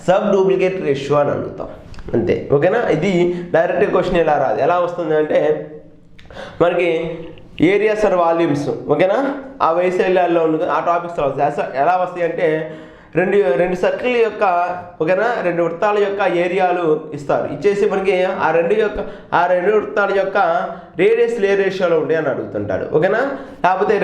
sub duplicate ratio అని అడుగుతాం అంతే. ఓకేనా, ఇది డైరెక్ట్ క్వశ్చన్ ఎలా రాదు, ఎలా వస్తుంది అంటే మనకి ఏరియాస్ అండ్ వాల్యూమ్స్, ఓకేనా, ఆ వైశాల్యాల్లో ఉంటుంది ఆ టాపిక్స్ ఎలా వస్తాయి అంటే రెండు సర్కిల్ యొక్క, ఓకేనా, రెండు వృత్తాల యొక్క ఏరియాలు ఇస్తారు, ఇచ్చేసి మనకి ఆ రెండు వృత్తాల యొక్క రేడియస్ ఏ రేషియోలో ఉంటాయి అని అడుగుతుంటాడు. ఓకేనా, లేకపోతే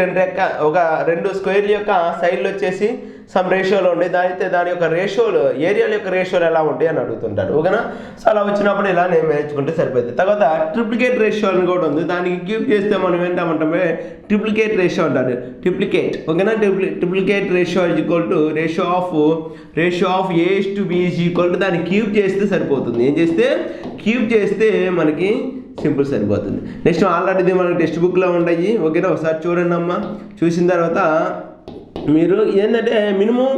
రెండు స్క్వేర్ల యొక్క సైడ్లు వచ్చేసి సమ్ రేషియోలో ఉండే దాని యొక్క రేషియోలు, ఏరియాల యొక్క రేషియోలు ఎలా ఉంటాయి అని అడుగుతుంటాడు. ఓకేనా, సో అలా వచ్చినప్పుడు ఇలా నేను నేర్చుకుంటే సరిపోతుంది. తర్వాత ట్రిప్లికేట్ రేషియో అని కూడా ఉంది, దానికి క్యూబ్ చేస్తే మనం ఏంటంటే ట్రిప్లికేట్ రేషియో అంటారు, ట్రిప్లికేట్. ఓకేనా, triplicate ratio is equal to ratio of A/B is equal to దాన్ని క్యూబ్ చేస్తే సరిపోతుంది. ఏం చేస్తే క్యూబ్ చేస్తే మనకి సింపుల్ సరిపోతుంది. నెక్స్ట్ ఆల్రెడీ మనకి టెక్స్ట్ బుక్లో ఉంటాయి. ఓకేనా, ఒకసారి చూడండి అమ్మా, చూసిన తర్వాత మీరు ఏంటంటే మినిమం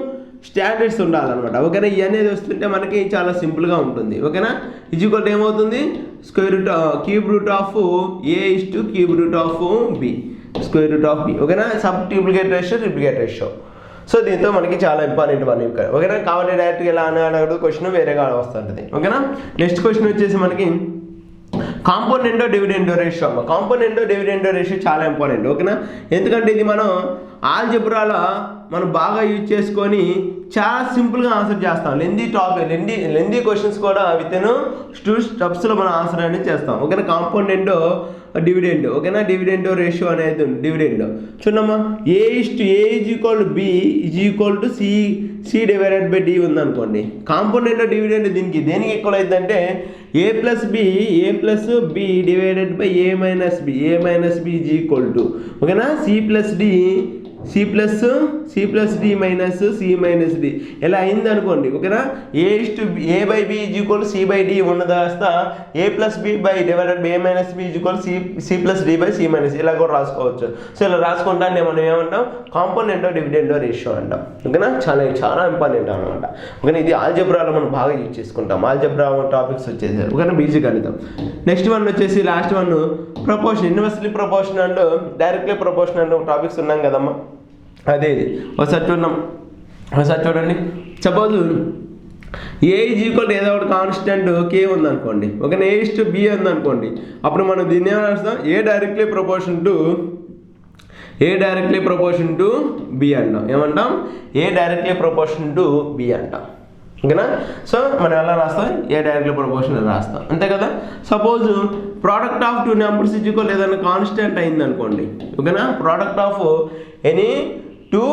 స్టాండర్డ్స్ ఉండాలన్నమాట. ఓకేనా, ఈ అనేది వస్తుంటే మనకి చాలా సింపుల్గా ఉంటుంది. ఓకేనా, ఈజ్ ఈక్వల్ టు ఏమవుతుంది cube root of cube root of B, square root of B. ఓకేనా, sub triplicate ratio, triplicate ratio. So దీంతో మనకి చాలా ఇంపార్టెంట్ వన్. ఓకేనా, కాబట్టి డైరెక్ట్గా ఎలా అడగదు క్వశ్చన్ వేరేగా వస్తుంటుంది. ఓకేనా, నెక్స్ట్ క్వశ్చన్ వచ్చేసి మనకి కాంపోనెంటో డివిడెండో రేషియో. కాంపోనెంటో డివిడెండో రేషియో చాలా ఇంపార్టెంట్. ఓకేనా, ఎందుకంటే ఇది మనం ఆల్జీబ్రాలో మనం బాగా యూజ్ చేసుకొని చాలా సింపుల్గా ఆన్సర్ చేస్తాం. లెందీ క్వశ్చన్స్ కూడా విత్ ఇన్ 2 స్టెప్స్లో మనం ఆన్సర్ అనేది చేస్తాం. ఓకేనా, కాంపోనెంటో డివిడెండ్. ఓకేనా, డివిడెండో రేషియో అనేది ఉంది. డివిడెండ్ చూడమ్మా, A is equal to B is equal to C divided by D ఉందనుకోండి. కాంపోనెంట్ దేనికి ఈక్వల్ అవుతుందంటే A+B divided by A minus B is equal to, ఓకేనా, C+D minus C minus D ఇలా అయింది అనుకోండి. ఓకేనా, A/B ఈజ్ ఈక్వల్ C/D ఉన్నది కాస్త A+B divided by A minus B is equal C+D by C minus ఇలా కూడా రాసుకోవచ్చు. సో ఇలా రాసుకుంటానే మనం ఏమంటాం కాంపోనెంటో డివిడెండో రేషియో అంటాం. ఓకేనా, చాలా ఇంపార్టెంట్ అనమాట. ఓకేనా, ఇది ఆల్జీబ్రాలో మనం బాగా యూజ్ చేసుకుంటాం. ఆల్జీబ్రా టాపిక్స్ వచ్చేసారు. ఓకేనా, బీజగణితం. నెక్స్ట్ వన్ వచ్చేసి last one proportion, inversely proportion and directly proportion and topics ఉన్నాం కదమ్మా. అదే ఒకసారి చూడండి. సపోజ్ A ఈజ్ ఈక్వల్ ఏదో ఒకటి కాన్స్టెంట్ K ఉందనుకోండి. ఓకేనా, A/B ఉందనుకోండి. అప్పుడు మనం దీన్ని ఏమైనా రాస్తాం A directly proportion to B అంటాం. ఏమంటాం A directly proportion to B అంటాం. ఓకేనా, సో మనం ఎలా రాస్తాం A డైరెక్ట్లీ ప్రపోర్షన్ అని రాస్తాం, అంతే కదా. Suppose product of 2 numbers is equal ఏదైనా కాన్స్టెంట్ అయింది అనుకోండి. ఓకేనా, product of any 2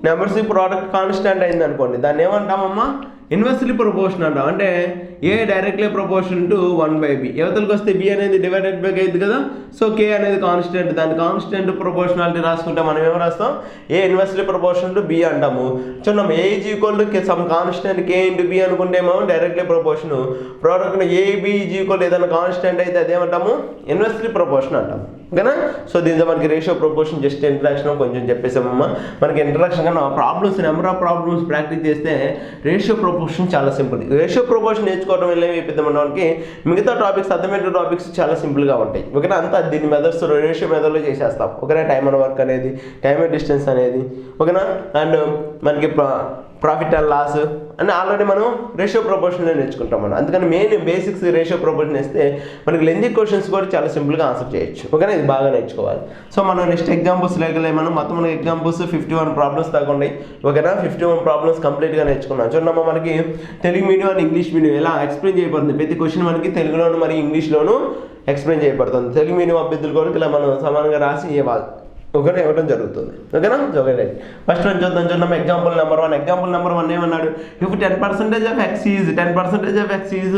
numbers product constant అయింది అనుకోండి, దాన్ని ఏమంటామమ్మా ఇన్వర్స్లీ ప్రపోర్షన్ అంటాం. అంటే A directly proportion to 1/B. యువతలకు వస్తే B అనేది డివైడెడ్ బై అయింది కదా. సో K అనేది కాన్స్టెంట్, దాని కాన్స్టెంట్ ప్రపోర్షనాలిటీ రాసుకుంటే మనం ఏమో రాస్తాం A inversely proportion to B అంటాము. చూద్దాం, A is equal to some constant K into B అనుకుంటే ఏమో directly proportion. Product AB is equal ఏదైనా కాన్స్టెంట్ అయితే అదేమంటాము ఇన్వర్స్లీ ప్రపోర్షన్ అంటాము. ఓకేనా. సో దీంతో మనకి రేషియో ప్రపోర్షన్ జస్ట్ ఇంట్రడక్షన్ కొంచెం చెప్పేసామమ్మా. మనకి ఇంట్రడక్షన్ కన్నా problems number of problems practice చేస్తే రేషియో ప్రపోర్షన్ చాలా సింపుల్. రేషియో ప్రపోర్షన్ నేర్చుకోవడం వల్ల ఏమైపోతుంది మనకి మిగతా టాపిక్స్ అథమెటిక్ టాపిక్స్ చాలా సింపుల్గా ఉంటాయి. ఓకేనా. అంతా దీని మెథడ్స్ రేషియో మెథడ్లో చేసేస్తాం. ఓకేనా. టైమ్ అండ్ వర్క్ అనేది, టైమ్ అండ్ డిస్టెన్స్ అనేది, ఓకేనా. అండ్ మనకి ప్రాఫిట్ అండ్ లాస్ అని ఆల్రెడీ మనం రేషియో ప్రపోర్షన్లో నేర్చుకుంటాం మనం. అందుకని మెయిన్ బేసిక్స్ రేషియో ప్రపోర్షన్ వేస్తే మనకి లెంతీ క్వశ్చన్స్ కూడా చాలా సింపుల్గా ఆన్సర్ చేయొచ్చు. ఓకేనా. ఇది బాగా నేర్చుకోవాలి. సో మనం నెక్స్ట్ ఎగ్జాంపుల్స్ లేకలే మనం మొత్తం మనకి ఎగ్జాంపుల్స్ 51 ప్రాబ్లమ్స్ దాకా ఉన్నాయి. ఓకేనా. 51 ప్రాబ్లమ్స్ కంప్లీట్గా నేర్చుకున్నాం. చూడమ్మా మనకి Telugu medium and English medium ఎలా ఎక్స్ప్లెయిన్ చేయబడుతుంది. ప్రతి క్వశ్చన్ మనకి తెలుగులోను మరియు ఇంగ్లీష్లోను ఎక్స్ప్లెయిన్ చేయబడుతుంది. తెలుగు మీడియం అభ్యర్థులు కూడా ఇలా మనం సమానంగా రాసి ఓకేనా ఇవ్వడం జరుగుతుంది. ఓకేనా. Okay right. ఫస్ట్ వన్ చూద్దాం. Example number 1. ఎగ్జాంపుల్ నెంబర్ 1 ఏమన్నాడు, if 10% of x is 10% of x is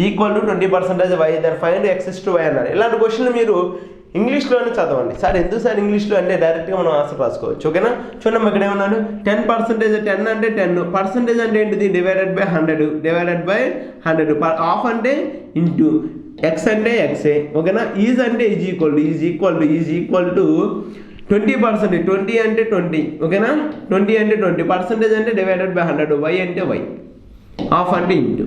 equal to 20% y then find x is to y అన్నాడు. ఇలాంటి క్వశ్చన్లు మీరు ఇంగ్లీష్లోనే చదవండి. సార్ ఎందుకు సార్ ఇంగ్లీష్లో అంటే డైరెక్ట్గా మనం ఆన్సర్ రాసుకోవచ్చు. ఓకేనా. చూడండి ఇక్కడ ఏమన్నాడు, 10% 10 అంటే 10, పర్సంటేజ్ అంటే ఏంటిది డివైడెడ్ బై 100 హాఫ్ అంటే ఇంటూ ఎక్స్ అంటే ఎక్సే. ఓకేనా. ఈజ్ అంటే ఈజ్ ఈక్వల్ టు 20%, 20 అంటే 20. ఓకేనా. 20 అంటే 20, పర్సంటేజ్ అంటే డివైడెడ్ బై 100, వై అంటే వై, హాఫ్ అంటే ఇంటూ.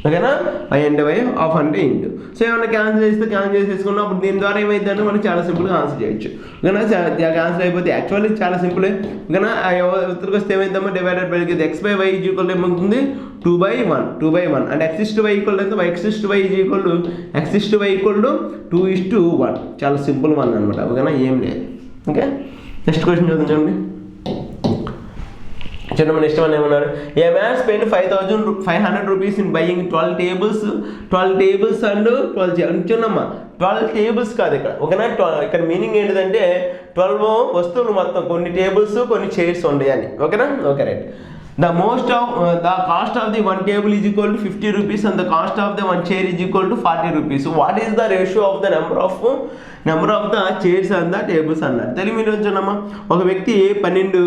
ఓకేనా. వై అంటే వై, హాఫ్ అంటే ఇంటూ. సో ఏమైనా క్యాన్సిల్ చేసేసుకున్నాం. అప్పుడు దీని ద్వారా ఏమైందంటే మనం చాలా సింపుల్గా ఆన్సర్ చేయొచ్చు. ఓకేనా. క్యాన్సిల్ అయిపోతే యాక్చువల్లీ చాలా సింపుల్. ఓకేనా. ఉత్తరకు వస్తే ఏమైందమ్మా divided by x by y is equal ఏమవుతుంది 2/1 అంటే x is to y equal ఎంత x is to y is equal to x is to y equal to 2:1. చాలా సింపుల్ వన్ అనమాట. ఓకేనా. ఏం లేదు. ఓకే. నెక్స్ట్ క్వశ్చన్ చూడండి. మన నెక్స్ట్ వన్ ఏమన్నారు, ఏ man spend 5,500 rupees in buying 12 tables and 12 chairs. చూడమ్మా 12 టేబుల్స్ కాదు ఇక్కడ. ఓకేనా. ఇక్కడ మీనింగ్ ఏంటిదంటే 12 వస్తువులు మొత్తం, కొన్ని టేబుల్స్ కొన్ని చైర్స్ ఉన్నాయి అని. ఓకేనా. Okay right. The cost of the one table is equal to 50 rupees and the cost of the one chair is equal to 40 rupees. So what is the ratio of the number of the chairs and the tables అన్నారు. తెలుగు మీరు వచ్చానమ్మా, ఒక వ్యక్తి 12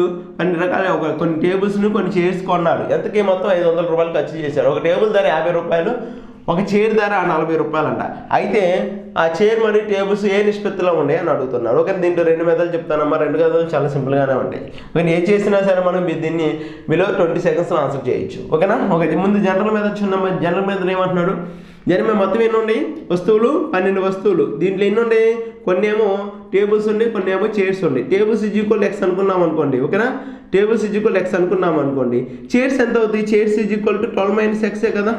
రకాల కొన్ని టేబుల్స్ను కొన్ని chairs కొన్నాడు. ఎంతకీ మొత్తం 500 రూపాయలు ఖర్చు చేశారు. ఒక టేబుల్ ధర 50 రూపాయలు, ఒక చైర్ ధర 40 రూపాయలు అంట. అయితే ఆ చైర్ మరియు టేబుల్స్ ఏ నిష్పత్తిలో ఉన్నాయి అని అడుగుతున్నాడు. ఓకే. దీంట్లో 2 మెథడ్లు చెప్తానమ్మా. 2 మెథడ్లు చాలా సింపుల్గానే ఉంటాయి. ఓకే. ఏ చేసినా సరే మనం దీన్ని బిలో 20 సెకండ్స్లో ఆన్సర్ చేయొచ్చు. ఓకేనా. ఓకే. ముందు జనరల్ మెథడ్ చూడమ్మా. జనరల్ మెథడ్ ఏమంటున్నాడు, జనరల్ మొత్తం ఎన్ని ఉన్నాయి వస్తువులు, 12 వస్తువులు. దీంట్లో ఎన్ని ఉన్నాయి, కొన్ని ఏమో టేబుల్స్ ఉన్నాయి, కొన్ని ఏమో చైర్స్ ఉన్నాయి. టేబుల్స్ ఈజ్ ఈక్వల్ x అనుకున్నాం అనుకోండి. ఓకేనా. టేబుల్స్ ఈజ్ ఈక్వల్ x అనుకున్నాం అనుకోండి. చైర్స్ ఎంత అవుతుంది, chairs is equal to 12 - x కదా.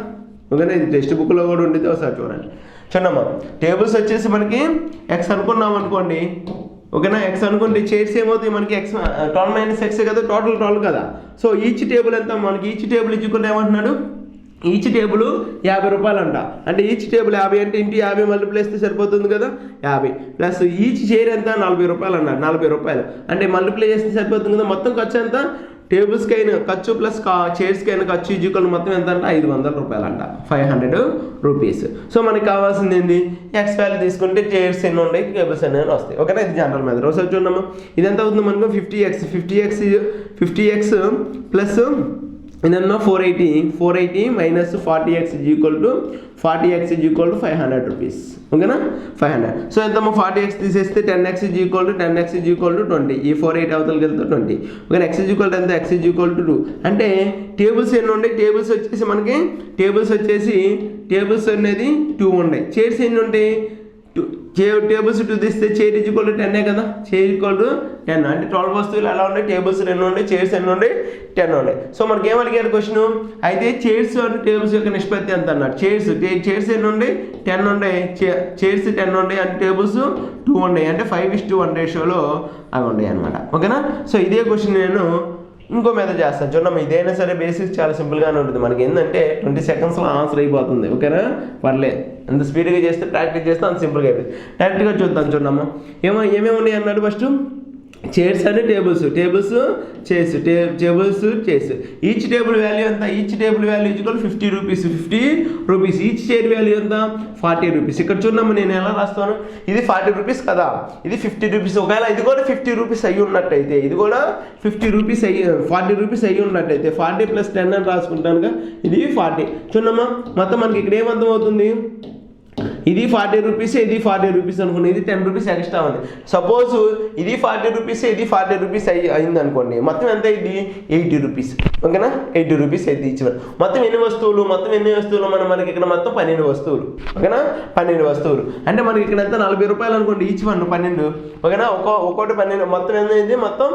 ఓకేనా. ఇది టెక్స్ట్ బుక్లో కూడా ఉండేది, ఒకసారి చూడండి. చూడమ్మా టేబుల్స్ వచ్చేసి మనకి x అనుకున్నాం అనుకోండి. ఓకేనా. x అనుకోండి. చైర్స్ ఏమవుతాయి మనకి x 12 - x కదా, టోటల్ 12 కదా. సో ఈచ్ టేబుల్ ఎంత మనకి, ఈచ్ టేబుల్ ఈజ్ ఈక్వల్ ఏమంటున్నాడు, ఈచ్ టేబుల్ 50 రూపాయలు అంట. అంటే ఈచ్ టేబుల్ 50 అంటే ఇంటి 50 మల్టిప్లై చేస్తే సరిపోతుంది కదా. 50 ప్లస్ ఈచ్ చైర్ ఎంత 40 రూపాయలు అన్నారు. 40 రూపాయలు అంటే మల్టిప్లై చేస్తే సరిపోతుంది కదా. మొత్తం ఖర్చు ఎంత, టేబుల్స్కి అయిన ఖర్చు ప్లస్ చైర్స్కి అయిన ఖర్చు ఈజ్వల్ మొత్తం ఎంత అంటే 500 రూపాయలు అంట, 500 రూపీస్. సో మనకి కావాల్సింది ఏంటి, ఎక్స్ వాల్యూ తీసుకుంటే చైర్స్ ఎన్ని ఉన్నాయి, టేబుల్స్ ఎన్ని వస్తాయి. ఓకేనా. ఇది జనరల్ మెథడ్. ఒకసారి చూడమ్మా. ఇది ఎంత అవుతుంది మనకు 50x ప్లస్ ఇదన్నా 480 minus 40x is equal to 500 rupees. ఓకేనా. 500. సో ఎంతమ్మా 40x తీసేస్తే 10x ఈజ్ ఈక్వల్ టు 20. ఈ 480 అవతలకి వెళ్తే 20. Okay. x is equal to ఎంత, x ఈజ్ ఈక్వల్ టు 2. అంటే టేబుల్స్ ఎన్ని ఉన్నాయి, టేబుల్స్ వచ్చేసి మనకి టేబుల్స్ అనేది 2 ఉన్నాయి. చైర్స్ ఎన్ని ఉంటాయి, టేబుల్స్ 2 తీస్తే చైర్ ఈజ్ ఈక్వల్ టు 10 కదా. చైర్ ఈక్వల్ టు 10 అంటే 12 వస్తువులు ఎలా ఉన్నాయి, టేబుల్స్ 2 ఉన్నాయి, చైర్స్ ఎన్ని ఉన్నాయి, 10 ఉన్నాయి. సో మనకి ఏమడిగారు క్వశ్చన్, అయితే చైర్స్ అండ్ టేబుల్స్ యొక్క నిష్పత్తి ఎంత అన్నాడు. చైర్స్ ఎన్ని ఉన్నాయి, 10 ఉన్నాయి. చైర్స్ 10 ఉన్నాయి అంటే టేబుల్స్ 2 ఉన్నాయి. అంటే 5:1 రేషియోలో అవి ఉన్నాయి అనమాట. ఓకేనా. సో ఇదే క్వశ్చన్ నేను ఇంకో మెథడ్ చేస్తాను. చూడమ్మా ఇదైనా సరే బేసిక్స్ చాలా సింపుల్గానే ఉంటుంది. మనకి ఏంటంటే 20 సెకండ్స్లో ఆన్సర్ అయిపోతుంది. ఓకేనా. పర్లేదు, ఎంత స్పీడ్గా చేస్తే ప్రాక్టీస్ చేస్తే అంత సింపుల్గా అయిపోతుంది. డైరెక్ట్గా చూద్దాం. చూడమ్మా ఏమేమి ఉన్నాయి అన్నాడు. ఫస్ట్ చైర్స్ అంటే tables chairs. Each table value ఎంత, each table value equal 50 rupees. Each chair value ఎంత 40 రూపీస్. ఇక్కడ చూడమ్మా నేను ఎలా రాస్తాను, ఇది 40 రూపీస్ కదా, ఇది 50 రూపీస్. ఒకవేళ ఇది కూడా 50 రూపీస్ అయ్యి ఉన్నట్టయితే, ఇది కూడా 50 రూపీస్ 40 రూపీస్ అయ్యి ఉన్నట్టయితే 40 + 10 అని రాసుకుంటానుగా, ఇది 40. చూడమ్మా మొత్తం మనకి ఇక్కడ ఏమర్థం అవుతుంది, ఇది 40 రూపీస్, ఇది 40 రూపీస్ అనుకోండి, ఇది 10 రూపీస్ ఎక్స్ట్రా ఉంది. సపోజ్ ఇది 40 రూపీస్, ఇది 40 రూపీస్ అయింది అనుకోండి, మొత్తం ఎంత అయింది 80 రూపీస్. ఓకేనా, 80 రూపీస్ అయితే ఇచ్చేవారు. మొత్తం ఎన్ని వస్తువులు మనకి ఇక్కడ మొత్తం 12 వస్తువులు. ఓకేనా, 12 వస్తువులు అంటే మనకి ఇక్కడ ఎంత 40 రూపాయలు అనుకోండి, ఈచ్ వన్ 12. ఓకేనా, ఒక్కోటి 12, మొత్తం ఎంత అయింది, మొత్తం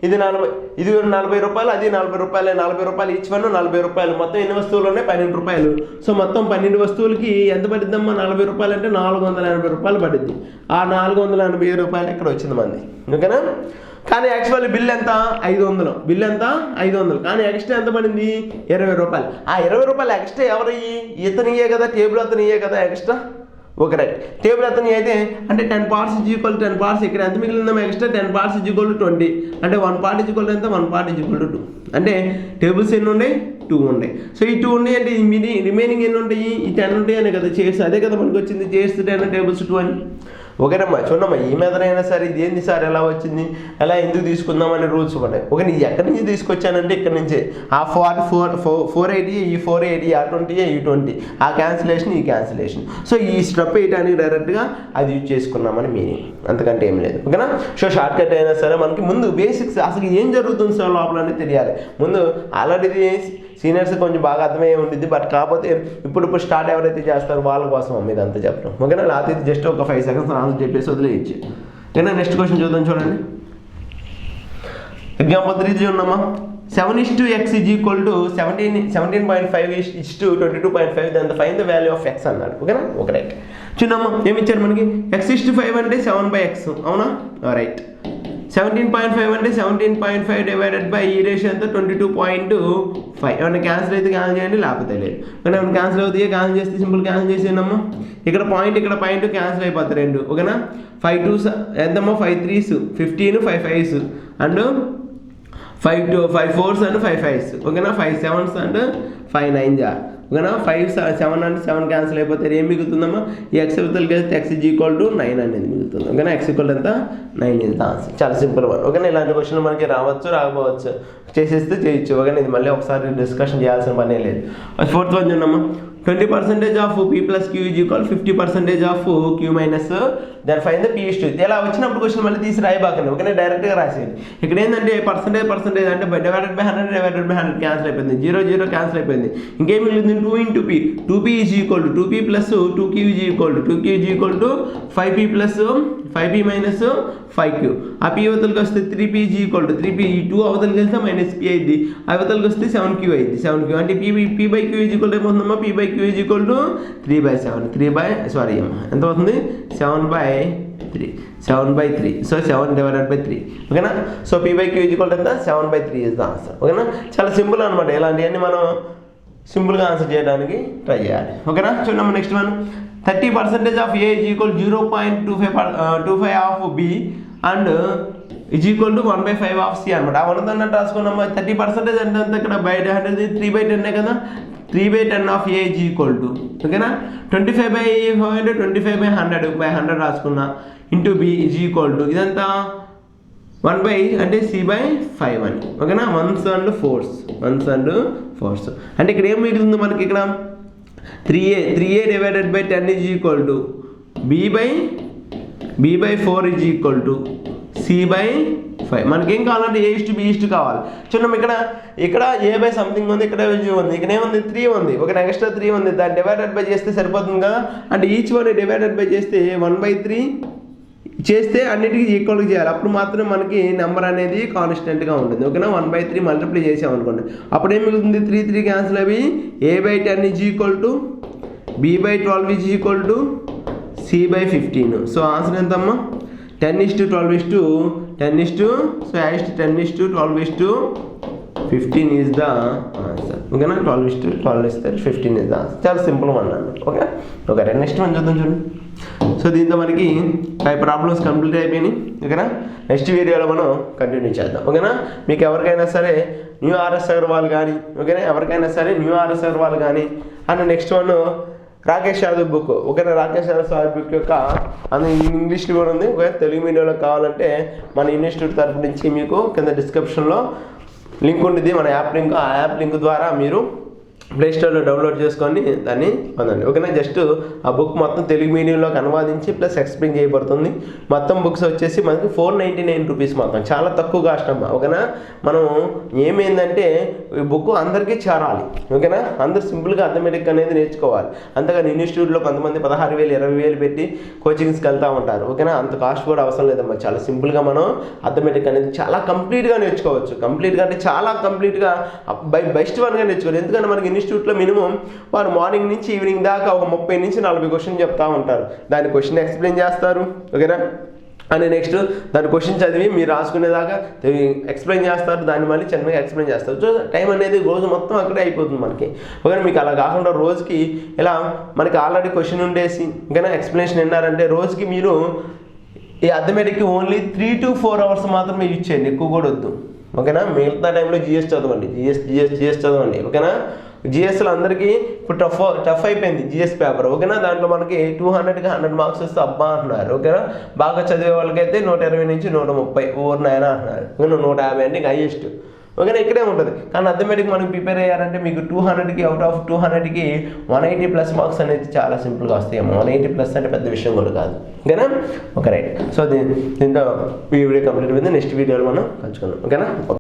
ఇది 40, ఇది 40 రూపాయలు, అది 40 రూపాయలు, 40 రూపాయలు ఈచ్ వన్ 40 రూపాయలు. మొత్తం ఎన్ని వస్తువులు ఉన్నాయి 12 రూపాయలు. సో మొత్తం 12 వస్తువులకి ఎంత పడిద్దమ్మా 40 రూపాయలు అంటే 480 రూపాయలు పడుద్ది. ఆ 480 రూపాయలు ఇక్కడ వచ్చింది మంది. ఓకేనా, కానీ యాక్చువల్లీ బిల్ ఎంత 500, బిల్ ఎంత 500, కానీ ఎక్స్ట్రా ఎంత పడింది 20 రూపాయలు. ఆ 20 రూపాయలు ఎక్స్ట్రా ఎవరయ్యి, ఇతనియే కదా, టేబుల్ అతనియే కదా ఎక్స్ట్రా. ఓకే రైట్, టేబుల్ అతని అయితే అంటే 10 parts = 10 parts. ఇక్కడ ఎంత మిగిలిందమ్మా ఎక్స్ట్రా 10 parts = 20, అంటే 1 part = ఎంత 1 part = 2. అంటే టేబుల్స్ ఎన్ని ఉన్నాయి 2 ఉన్నాయి. సో ఈ 2 ఉన్నాయి అంటే రిమైనింగ్ ఎన్ని ఉంటాయి, ఈ 10 ఉంటాయి అనే కదా చేర్స్. అదే కదా మనకు వచ్చింది చేర్స్ 10 టేబుల్స్ 2 అని. ఓకేనమ్మా, చూడమ్మా ఈ మీదనైనా సరే ఇది ఏంది సార్ ఎలా వచ్చింది, ఎలా ఎందుకు తీసుకుందామని రూల్స్ ఉన్నాయి. ఓకే, నేను ఎక్కడి నుంచి తీసుకొచ్చానంటే ఇక్కడ నుంచే ఆ 480 ఈ 480 ఆ 20 ఈ 20 ఆ క్యాన్సిలేషన్ ఈ క్యాన్సిలేషన్. సో ఈ స్టెప్ వేయడానికి డైరెక్ట్గా అది యూజ్ చేసుకున్నామని మీనింగ్, అంతకంటే ఏం లేదు. ఓకేనా, సో షార్ట్ కట్ అయినా సరే మనకి ముందు బేసిక్స్ అసలు ఏం జరుగుతుంది సార్ లోపల అనేది తెలియాలి. ముందు ఆల్రెడీ సీనియర్స్ కొంచెం బాగా అర్థమయ్యే ఉంటుంది, బట్ కాకపోతే ఇప్పుడు స్టార్ట్ ఎవరైతే చేస్తారో వాళ్ళ కోసం మీద అంతా చెప్పడం. ఓకేనా, లేకపోతే ఇది జస్ట్ ఒక 5 seconds ఆన్సర్ చెప్పేసి వదిలేయచ్చు. ఓకేనా, నెక్స్ట్ క్వశ్చన్ చూద్దాం. చూడండి, ఎగ్జాంపుల్ 3 చూడమ్మా. 7:x = 17.5:22.5 దాని find the value of x అన్నాడు. ఓకేనా, ఓకే రైట్. చూడమ్మా ఏమి ఇచ్చారు మనకి, x:5 అంటే 7/x. అవునా, రైట్. 17.5 అంటే 17.5 డివైడెడ్ బై ఈ రేషియో అంతా 22.5. ఏమన్నా క్యాన్సిల్ అయితే క్యాన్సిల్ చేయండి, లేకపోతే లేదు. ఏమన్నా క్యాన్సిల్ అవుతాయి, క్యాన్సిల్ చేస్తే సింపుల్ క్యాన్సిల్ చేసేయమ్మా. ఇక్కడ పాయింట్ ఇక్కడ పాయింట్ క్యాన్సిల్ అయిపోతాయి 2. ఓకేనా, 5 2s ఎంతమ్మా 5 3s 15 5 5s and 5 4s and 5 5s. ఓకేనా, 5 7s అండ్ 5 9s. ఓకేనా, 5 7 అంటే 7 క్యాన్సిల్ అయిపోతే ఏం మిగులుతుందమ్మా, ఈ x అవతలకి వెళ్తే x = 9 అనేది మిగులుతుంది. ఓకేనా, x = ఎంత 9 ఇస్ ద ఆన్సర్. చాలా సింపుల్ వన్. ఓకేనా, ఇలాంటి క్వశ్చన్లు మనకి రావచ్చు రాకపోవచ్చు, చేసేస్తే చేయొచ్చు. ఓకేనా, ఇది మళ్ళీ ఒకసారి డిస్కషన్ చేయాల్సిన పనే లేదు. 4th వన్ చూడమ్మా. 20% of p plus q = 50% of q minus then find the p/2. ఇలా వచ్చినప్పుడు క్వశ్చన్ మళ్ళీ తీసి రాయబాకండి. ఓకేనా, డైరెక్ట్గా రాసేయండి. ఇక్కడ ఏంటంటే పర్సెంటేజ్ అంటే డివైడెడ్ బై 100 క్యాన్సిల్ అయిపోయింది, 0 0 క్యాన్సిల్ అయిపోయింది. ఇంకేం మిగిలింది 2 × p. 2p = 2p plus 2q = 5p plus 5p minus 5q. ఆ p అవతలకి వస్తే 3p = 3p, ఈ 2 అవతలకి వెళ్తే -p అయింది, అవతలకి వస్తే 7q అయింది. 7q అంటే p/q ఏమవుతుందమ్మా, p/q = 3/7 ఎంత అవుతుంది 7/3. సో 7/3. ఓకేనా, సో p/q = ఎంత 7/3 ఇస్ ద ఆన్సర్. ఓకేనా, చాలా సింపుల్ అనమాట. ఇలాంటివన్నీ మనం సింపుల్గా ఆన్సర్ చేయడానికి ట్రై చేయాలి. ఓకేనా, చూడండి next one. 30% of a = 0.25 of b and = 1/5 of c అనమాట. ఆ ఉన్నదన్నట్టు రాసుకున్నాము. 30% అంటే ఎంత ఇక్కడ బై 100 3/10 కదా, 3/10 of a = ఓకేనా 25/5 అంటే 25/100 రాసుకున్నా ఇంటూ b = ఇదంతా 1/, అంటే c/5 అని. ఓకేనా, 1s and 4s అంటే ఇక్కడ ఏం మిగిలింది మనకి, ఇక్కడ 3a divided by 10 = b/4 = c/5. మనకేం కావాలంటే a:b కావాలి. చూడండి ఇక్కడ a బై సంథింగ్ ఉంది, ఇక్కడ ఉంది, ఇక్కడ ఏముంది 3 ఉంది. ఒక ఎక్స్ట్రా 3 ఉంది, దాన్ని డివైడెడ్ బై చేస్తే సరిపోతుంది కదా. అంటే ఈచ్ వన్ డివైడెడ్ బై చేస్తే 1/3 చేస్తే అన్నిటికీ ఈక్వల్గా చేయాలి, అప్పుడు మాత్రమే మనకి నెంబర్ అనేది కాన్స్టెంట్గా ఉంటుంది. ఓకేనా, 1/3 మల్టిప్లై చేసామనుకోండి, అప్పుడు ఏం మిగులుతుంది 3 3 క్యాన్సిల్ అవి a/10 = b/12 = c/15. So answer ఎంతమ్మా 10:12 సో 10:12 ఈజ్ ద ఆన్సర్. ఓకేనా, 12:12 ఇస్తే 15 ఈజ్ ద ఆన్సర్. చాలా సింపుల్ వన్ అన్నమాట. ఓకే, నెక్స్ట్ వన్ చూద్దాం. చూడండి, సో దీంతో మనకి 5 ప్రాబ్లమ్స్ కంప్లీట్ అయిపోయినాయి. ఓకేనా, నెక్స్ట్ వీడియోలో మనం కంటిన్యూ చేద్దాం. ఓకేనా, మీకు ఎవరికైనా సరే న్యూ ఆర్ఎస్ అగర్వాల్ కానీ, ఓకేనా కానీ and next one Rakesh Yadav book. ఓకేనా, రాకేష్ యాదవ్ బుక్ యొక్క అది ఇంగ్లీష్లో కూడా ఉంది. ఓకే, తెలుగు మీడియంలో కావాలంటే మన ఇన్స్టిట్యూట్ తరఫు నుంచి మీకు కింద డిస్క్రిప్షన్లో లింక్ ఉంటుంది, మన యాప్ లింక్. ఆ యాప్ లింక్ ద్వారా మీరు ప్లే స్టోర్లో డౌన్లోడ్ చేసుకొని దాన్ని పొందండి. ఓకేనా. జస్ట్ ఆ బుక్ మొత్తం తెలుగు మీడియంలోకి అనువాదించి ప్లస్ ఎక్స్ప్లెయిన్ చేయబడుతుంది. మొత్తం బుక్స్ వచ్చేసి మనకి 499 రూపీస్ మాత్రం, చాలా తక్కువ కాస్ట్ అమ్మా. ఓకేనా. మనం ఏమైందంటే ఈ బుక్ అందరికీ చేరాలి. ఓకేనా. అందరూ సింపుల్గా అథమెటిక్ అనేది నేర్చుకోవాలి. అంతేగాని ఇన్స్టిట్యూట్లో కొంతమంది 16,000 20,000 పెట్టి కోచింగ్స్కి వెళ్తూ ఉంటారు. ఓకేనా. అంత కాస్ట్ కూడా అవసరం లేదమ్మా. చాలా సింపుల్గా మనం అథమెటిక్ అనేది చాలా కంప్లీట్గా నేర్చుకోవచ్చు. కంప్లీట్గా అంటే చాలా కంప్లీట్గా బెస్ట్ వన్గా నేర్చుకోవాలి. ఎందుకంటే మనకి ఇన్స్టిట్యూట్లో మినిమం వారు మార్నింగ్ నుంచి ఈవినింగ్ దాకా ఒక 30 నుంచి 40 క్వశ్చన్ చెప్తా ఉంటారు. దాని క్వశ్చన్ ఎక్స్ప్లెయిన్ చేస్తారు. ఓకేనా. అని నెక్స్ట్ దాని క్వశ్చన్ చదివి మీరు రాసుకునేదాకా ఎక్స్ప్లెయిన్ చేస్తారు. దాన్ని మళ్ళీ చిన్నగా ఎక్స్ప్లెయిన్ చేస్తారు. సో టైం అనేది రోజు మొత్తం అక్కడే అయిపోతుంది మనకి. ఓకేనా. మీకు అలా కాకుండా రోజుకి ఇలా మనకి ఆల్రెడీ క్వశ్చన్ ఉండేసి ఓకేనా ఎక్స్ప్లెనేషన్ విన్నారంటే రోజుకి మీరు ఈ అథమెటిక్ ఓన్లీ 3 to 4 hours మాత్రమే యూజ్ చేయండి, ఎక్కువ కూడా వద్దు. ఓకేనా. మిగతా టైంలో జిఎస్ చదవండి, జిఎస్ చదవండి. ఓకేనా. జిఎస్లో అందరికీ ఇప్పుడు టఫ్ అయిపోయింది జిఎస్ పేపర్. ఓకేనా. దాంట్లో మనకి 200కి 100 మార్క్స్ వస్తే అబ్బా అంటున్నారు. ఓకేనా. బాగా చదివే వాళ్ళకైతే 120 నుంచి 130 ఓవర్ 9 అంటున్నారు. 150 అంటే హైయెస్ట్. ఓకేనా. ఇక్కడే ఉంటుంది. కానీ అథమెటిక్ మనకి ప్రిపేర్ అయ్యారంటే మీకు 200కి అవుట్ ఆఫ్ 200కి 180+ మార్క్స్ అనేది చాలా సింపుల్గా వస్తాయి. 180+ అంటే పెద్ద విషయం కూడా కాదు. ఓకేనా. Okay right. సో దీంతో ఈ వీడియో కంప్లీట్ అయింది. నెక్స్ట్ వీడియోలో మనం కలుసుకుందాం. ఓకేనా.